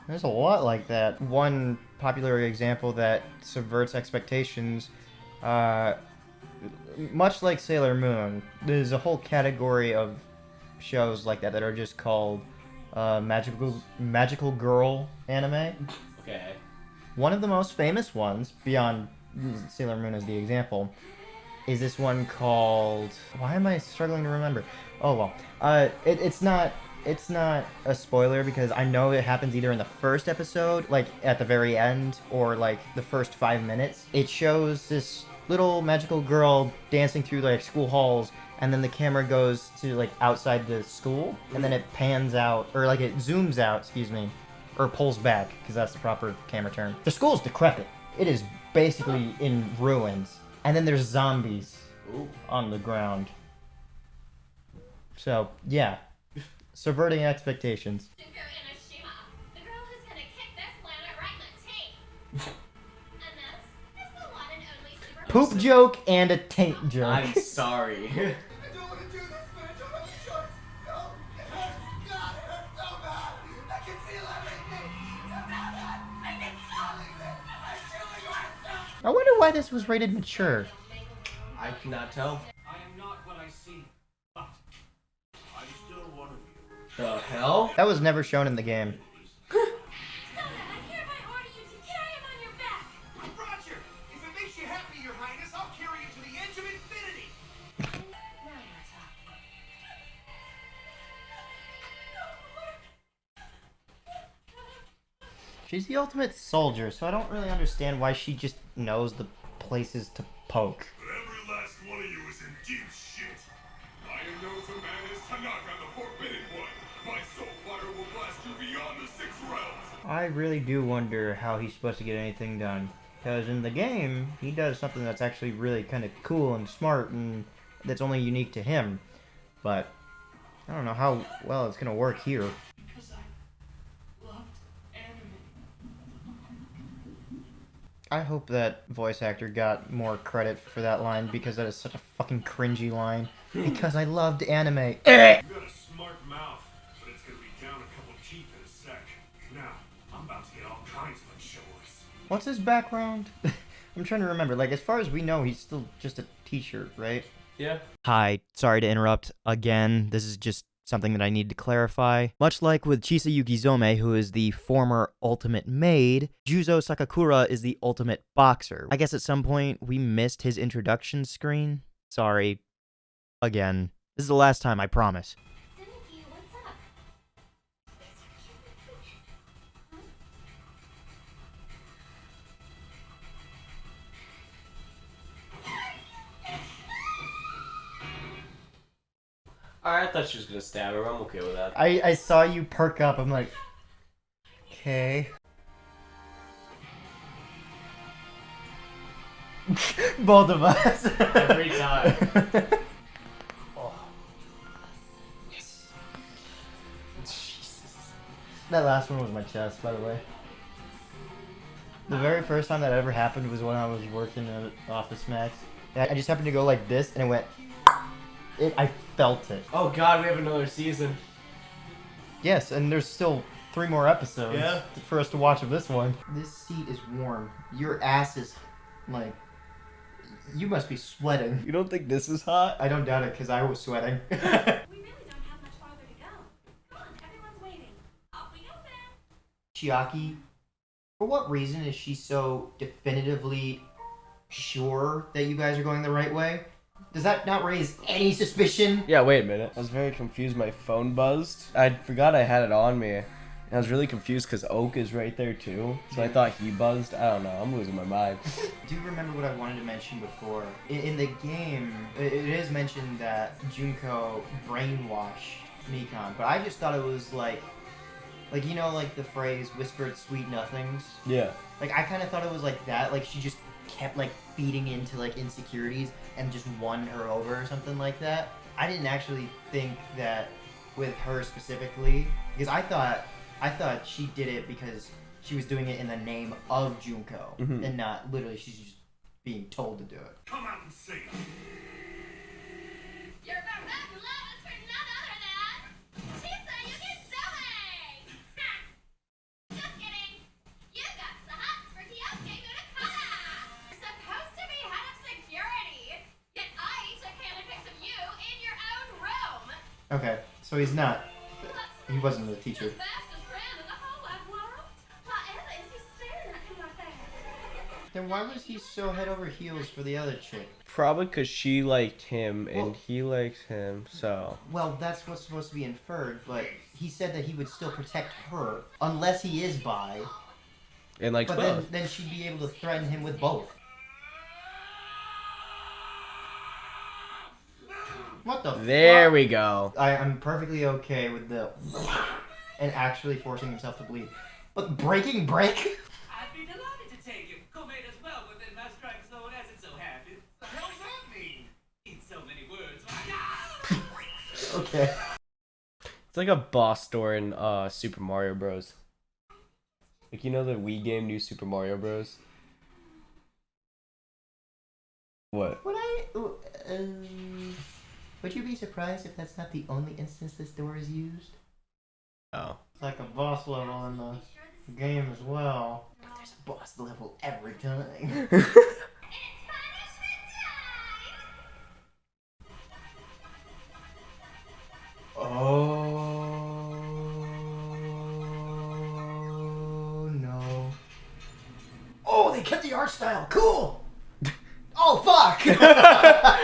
There's a lot like that. One popular example that subverts expectations, much like Sailor Moon, there's a whole category of shows like that are just called magical girl anime. Okay. One of the most famous ones, beyond Sailor Moon as the example, is this one called... Why am I struggling to remember? Oh, well. It's not a spoiler because I know it happens either in the first episode, like at the very end, or like the first 5 minutes. It shows this little magical girl dancing through like school halls, and then the camera goes to like outside the school, and then it pans out, or like it zooms out, excuse me, or pulls back, because that's the proper camera term. The school's decrepit. It is basically in ruins. And then there's zombies on the ground. So, yeah. Subverting expectations. Junko Inoshima, the girl who's gonna kick this planet right in the teeth. And this is the one and only super... Poop joke and a taint joke. I'm sorry. I don't want to do this, but I don't have a choice. No, it hurts. God, it hurts so bad. I can feel everything. I can feel it. I truly want to. I wonder why this was rated mature. I cannot tell. I am not what I seem, but I'm still one of you. The hell? That was never shown in the game. Sona, I hereby order you to carry him on your back. Roger, if it makes you happy, Your Highness, I'll carry you to the edge of infinity. Now you're talking. She's the ultimate soldier, so I don't really understand why she just knows the places to poke. Every last one of you is in deep shit. I am known to man as Tanaka, the Forbidden One. My soul fire will blast you beyond the six realms. I really do wonder how he's supposed to get anything done. Because in the game, he does something that's actually really kind of cool and smart and that's only unique to him. But I don't know how well it's going to work here. Because I loved anime. I hope that voice actor got more credit for that line because that is such a fucking cringy line. Because I loved anime. You got a smart mouth, but it's gonna be down a couple teeth in a sec. Now, I'm about to get all kinds of chores. What's his background? I'm trying to remember. Like, as far as we know, he's still just a teacher, right? Yeah. Hi, sorry to interrupt again. This is just something that I need to clarify. Much like with Chisayuki Zome, who is the former ultimate maid, Juzo Sakakura is the ultimate boxer. I guess at some point we missed his introduction screen. Sorry. Again. This is the last time, I promise. Zeniki, what's up? Alright, I thought she was gonna stab her. I'm okay with that. I saw you perk up. I'm like, okay. Both of us. Every time. Oh. Yes. Jesus. That last one was my chest, by the way. The very first time that ever happened was when I was working at Office Max. I just happened to go like this, and it went. I felt it. Oh god, we have another season. Yes, and there's still 3 more episodes Yeah. for us to watch of this one. This seat is warm. Your ass is like. You must be sweating. You don't think this is hot? I don't doubt it because I was sweating. We really don't have much farther to go. Come on, everyone's waiting. Off we go then. Chiaki, for what reason is she so definitively sure that you guys are going the right way? Does that not raise any suspicion? Yeah, wait a minute. I was very confused. My phone buzzed. I forgot I had it on me. And I was really confused because Oak is right there too. So I thought he buzzed. I don't know. I'm losing my mind. Do you remember what I wanted to mention before? In the game, it is mentioned that Junko brainwashed Mikan, but I just thought it was like you know, like the phrase "whispered sweet nothings." Yeah. Like I kind of thought it was like that. Like she just kept like feeding into like insecurities and just won her over or something like that. I didn't actually think that with her specifically, because I thought she did it because she was doing it in the name of Junko and not literally she's just being told to do it. Come out and say it. You're about to love us for none other than Chisa Yuki Just kidding. You got the hots for Kyosuke Murakata. You're supposed to be head of security, yet I took hand and picked of you in your own room. Okay, so he's not. He wasn't the teacher. The fastest friend in the whole wide world. Whatever is he staring at him like that? Then why was he so head over heels for the other chick? Probably because she liked him and Well- he likes him, so. Well, that's what's supposed to be inferred, but he said that he would still protect her unless he is bi. And likes But both. then she'd be able to threaten him with both. What the There fuck? we go. I'm perfectly okay with the and actually forcing himself to bleed. But breaking break? I'd be delighted to take you. Comate as well within my strike zone as it so happens. The hell does that mean? In so many words, Okay. It's like a boss door in Super Mario Bros. Like, you know the Wii game, New Super Mario Bros? What? Would you be surprised if that's not the only instance this door is used? Oh. It's like a boss level in the game as well. But there's a boss level every time. It's punishment time! Oh no. Oh, they kept the art style. Cool. Oh fuck. Glad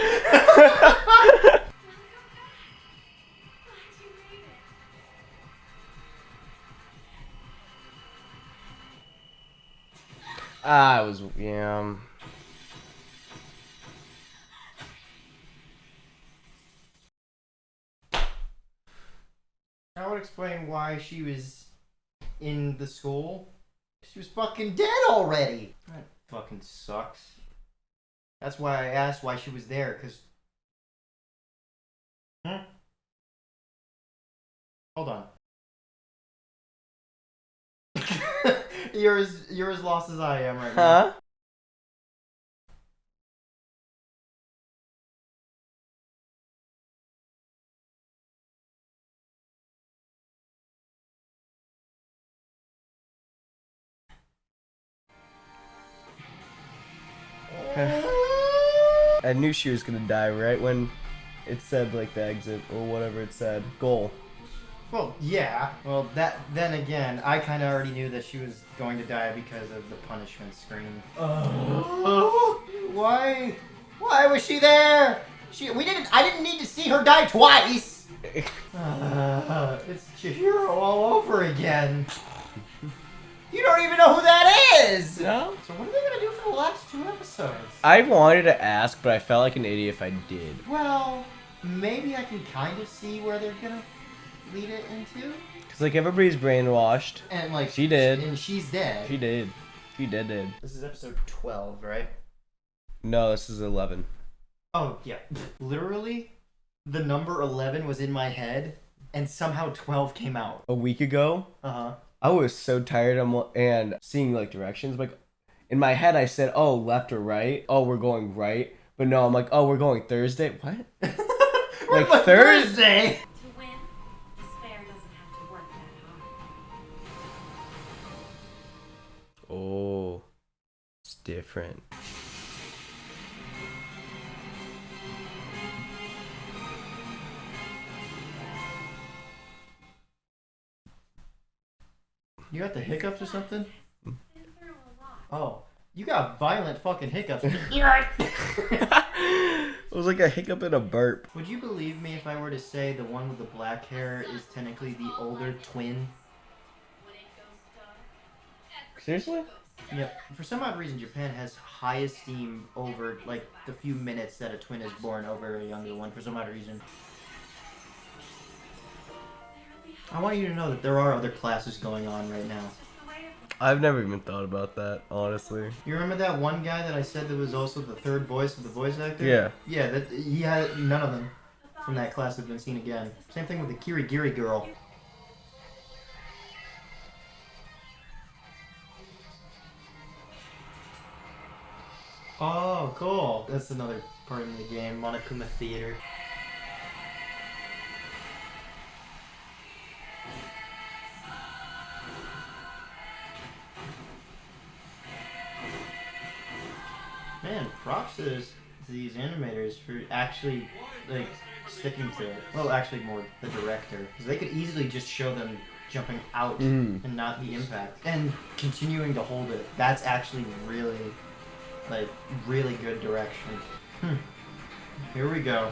you made it. Ah, it was, yeah. That would explain why she was in the school. She was fucking dead already. That fucking sucks. That's why I asked why she was there, cause... Hold on. You're as lost as I am right now. Huh? I knew she was gonna die right when it said, like, the exit or whatever it said. Goal. Well, yeah. Well, then again, I kind of already knew that she was going to die because of the punishment screen. Why? Why was she there? I didn't need to see her die twice. It's Chihiro all over again. You don't even know who that is. No? So what are they gonna do for the last 2 episodes? I wanted to ask, but I felt like an idiot if I did. Well, maybe I can kind of see where they're gonna lead it into. Cause like everybody's brainwashed. And like She did. and she's dead. She did. She did. This is episode 12, right? No, this is 11. Oh yeah. Literally, the number 11 was in my head, and somehow 12 came out. A week ago, I was so tired and seeing like directions. Like in my head, I said, "Oh, left or right? Oh, we're going right." But no, I'm like, "Oh, we're going Thursday." What? Like Thursday? To win, despair doesn't have to work that hard. Oh, it's different. You got the hiccups or something? Been through a lot. Oh, you got violent fucking hiccups. It was like a hiccup and a burp. Would you believe me if I were to say the one with the black hair is technically the older twin? When it goes dark, Seriously? Yep. For some odd reason, Japan has high esteem over like the few minutes that a twin is born over a younger one. For some odd reason. I want you to know that there are other classes going on right now. I've never even thought about that, honestly. You remember that one guy that I said that was also the third voice of the voice actor? Yeah. Yeah, that he had none of them from that class have been seen again. Same thing with the Kirigiri girl. Oh, cool. That's another part of the game, Monokuma Theater. Man, props to these animators for actually like sticking to it. Well, actually more the director, because they could easily just show them jumping out and not the impact, and continuing to hold it. That's actually really, like, really good direction. Here we go.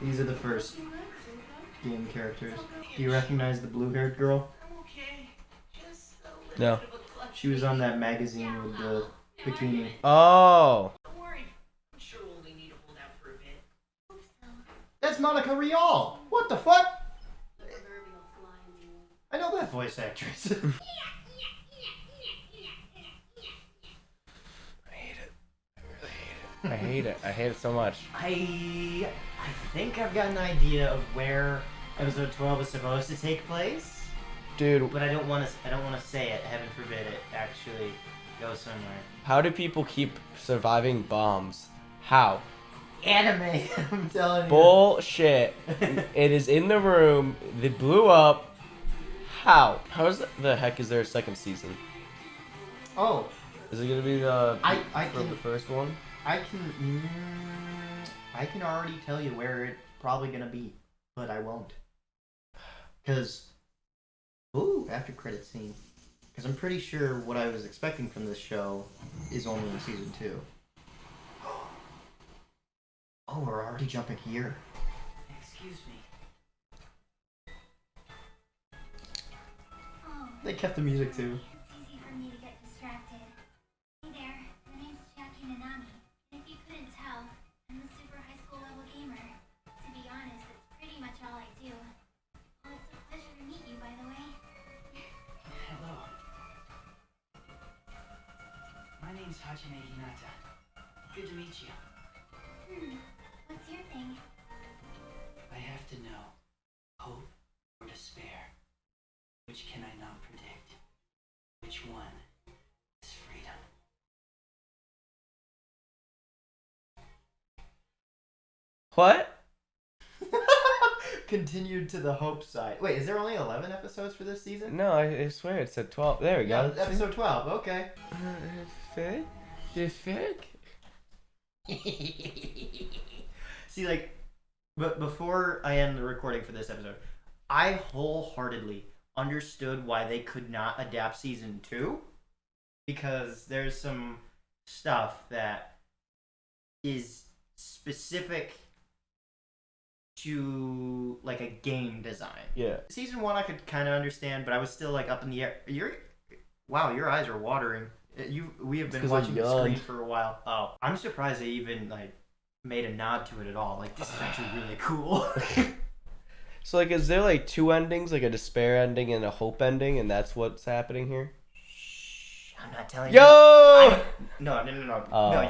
These are the first game characters. Do you recognize the blue-haired girl? No. She was on that magazine with the bikini. Oh. Don't worry. I'm sure we'll only need to hold out for a bit. That's Monica Rial! What the fuck? The proverbial fly in the wall. I know that voice actress. I hate it. I really hate it. I hate it. I hate it so much. I think I've got an idea of where episode 12 is supposed to take place. Dude, But I don't want to say it. Heaven forbid it actually goes somewhere. how do people keep surviving bombs? How? Anime, I'm telling you. Bullshit. It is in the room. They blew up. How? How is the heck is there a second season? Oh, Is it gonna be the I for can the first one? I can already tell you where it's probably gonna be, but I won't. Cause, after credit scene. Cause I'm pretty sure what I was expecting from this show is only in season 2. Oh, we're already jumping here. Excuse me. Oh, They kept the music too. it's easy for me to get distracted. Hey there, my name's Jackie Nanami. And if you couldn't tell, I'm a super high school level gamer. To be honest, it's pretty much all I do. Well, it's a pleasure to meet you, by the way. Hello. My name's Hajime Hinata. Good to meet you. What's your thing? I have to know, hope or despair? Which can I not predict? Which one is freedom? What? Continued to the hope side. Wait, is there only 11 episodes for this season? No, I swear it said 12. There we Yeah, go. episode 12. Okay. The fuck? See, like, but before I end the recording for this episode, I wholeheartedly understood why they could not adapt season 2, because there's some stuff that is specific to like a game design. Yeah. Season 1 I could kind of understand, but I was still like up in the air. Wow, your eyes are watering. We have been 'cause I watching the screen yawned. for a while. Oh, I'm surprised they even like made a nod to it at all. Like, this is actually really cool. So like, is there like two endings, like a despair ending and a hope ending, and that's what's happening here? I'm not telling Yo! No. Oh. No,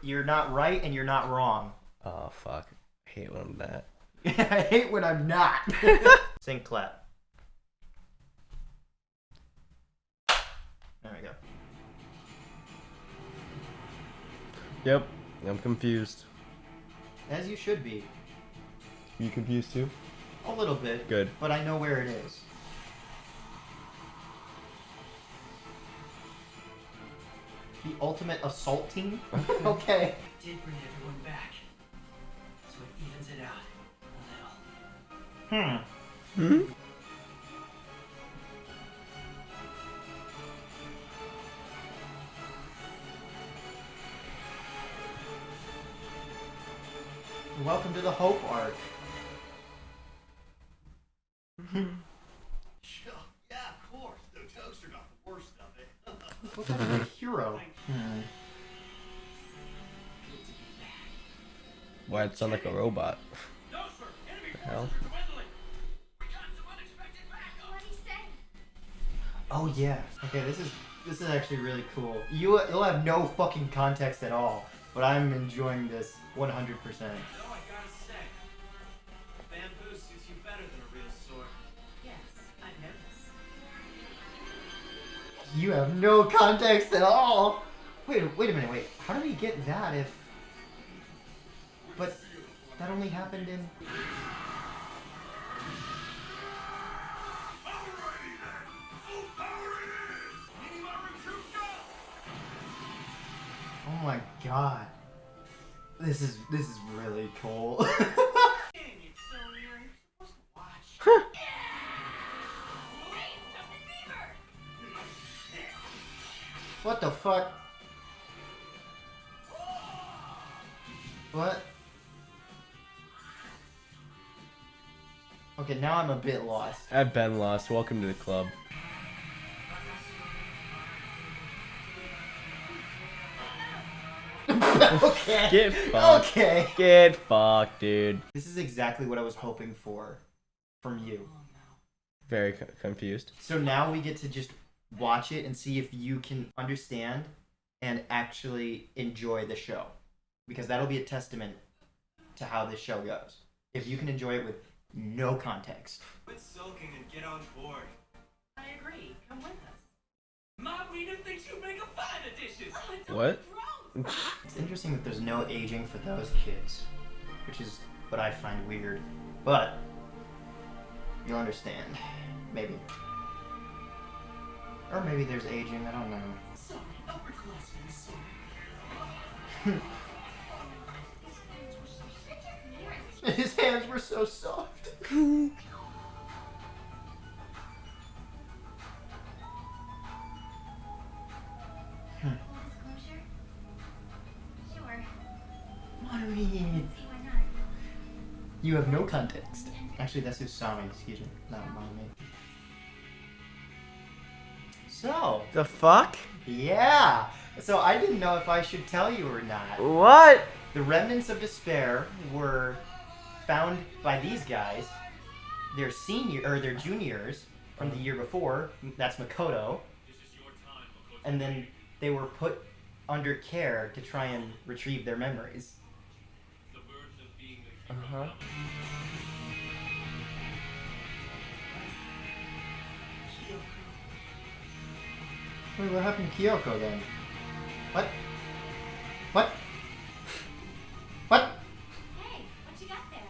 you're not right and you're not wrong. Oh fuck! I hate when I'm that. I hate when I'm not. Sing clap. There we go. Yep, I'm confused. As you should be. You confused too? A little bit. Good. But I know where it is. The ultimate assault team? Okay. Did bring everyone back. So it evens it out a little. Hmm. Welcome to the Hope arc. Sure, yeah, of course. The jokes are not the worst of it. What kind of a hero? Why it sound like a robot? No, sir. Enemy The hell? forces are dwindling. We got some unexpected backup. What he said? Oh yeah. Okay, this is actually really cool. You'll have no fucking context at all, but I'm enjoying this 100%. No, I gotta say, bamboo suits you better than a real sword. Yes, I noticed. You have no context at all. Wait a minute. Wait. How do we get that if? But that only happened in. Alrighty then. Full power it is. Need my recruit now. Oh my god. This is really cool. Dang, it's so near. You're supposed to watch. Hey, Justin Bieber! What the fuck? What? Okay, now I'm a bit lost. I've been lost. Welcome to the club. Okay. Get fucked. Okay. Get fucked, dude. This is exactly what I was hoping for from you. Very confused. So now we get to just watch it and see if you can understand and actually enjoy the show. Because that'll be a testament to how this show goes. If you can enjoy it with no context. Quit sulking and get on board. I agree. Come with us. My reader thinks you make a fine addition. What? It's interesting that there's no aging for those kids, which is what I find weird. But you'll understand. Maybe. Or maybe there's aging, I don't know. Sorry, upperclassmen, sorry. His hands were so soft. Full disclosure? Sure. Martini. See why not. You have no context. Actually, that's Usami, excuse me, not Mommy. So, The fuck? yeah. So I didn't know if I should tell you or not. What? The remnants of despair were found by these guys. Their juniors from the year before. That's Makoto. This is your time, Makoto. And then they were put under care to try and retrieve their memories. The verge of being a hero. Uh-huh. Wait, what happened to Kyoko then? What? What? What? Hey, what you got there?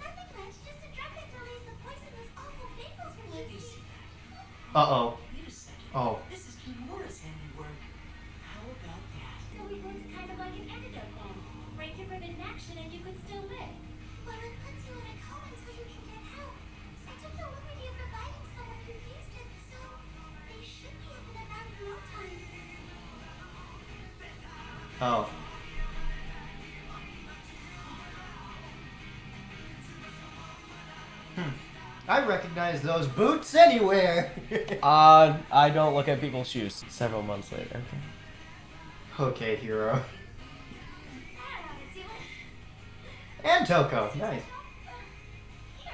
Nothing much, just a drug that released the poisonous awful vapors from Let me you. see that. Uh-oh. Wait a second. Oh. This is Kimura's handiwork. How about that? So it works kind of like an antidote then. Break your rib in action and you could still live. Well, it puts you in a coma until you can get help. I took the liberty of reviving someone who used it, so they should be up and about in no time. Oh. I recognize those boots anywhere. I don't look at people's shoes. Several months later. Okay, hero. That ought to do it. And Toko. Nice. Here.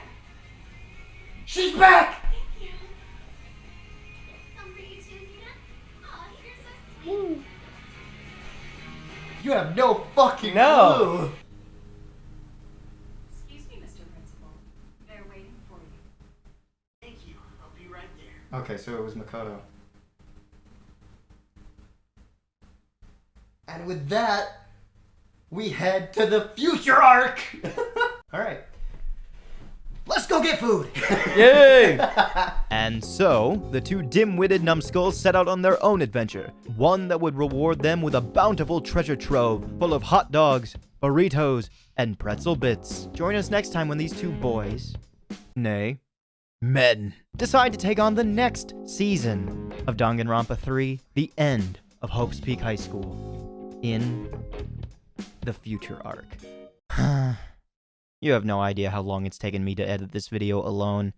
She's back! Thank you. Some for you too, Nina. Aw, you're so sweet. You have no fucking No. clue. Excuse me, Mr. Principal. They're waiting for you. Thank you. I'll be right there. Okay, so it was Makoto. And with that, we head to the future arc. Alright. Let's go get food. Yay! And so, the two dim-witted numbskulls set out on their own adventure. One that would reward them with a bountiful treasure trove full of hot dogs, burritos, and pretzel bits. Join us next time when these two boys, nay, men, decide to take on the next season of Danganronpa 3, The End of Hope's Peak High School, in the future arc. You have no idea how long it's taken me to edit this video alone.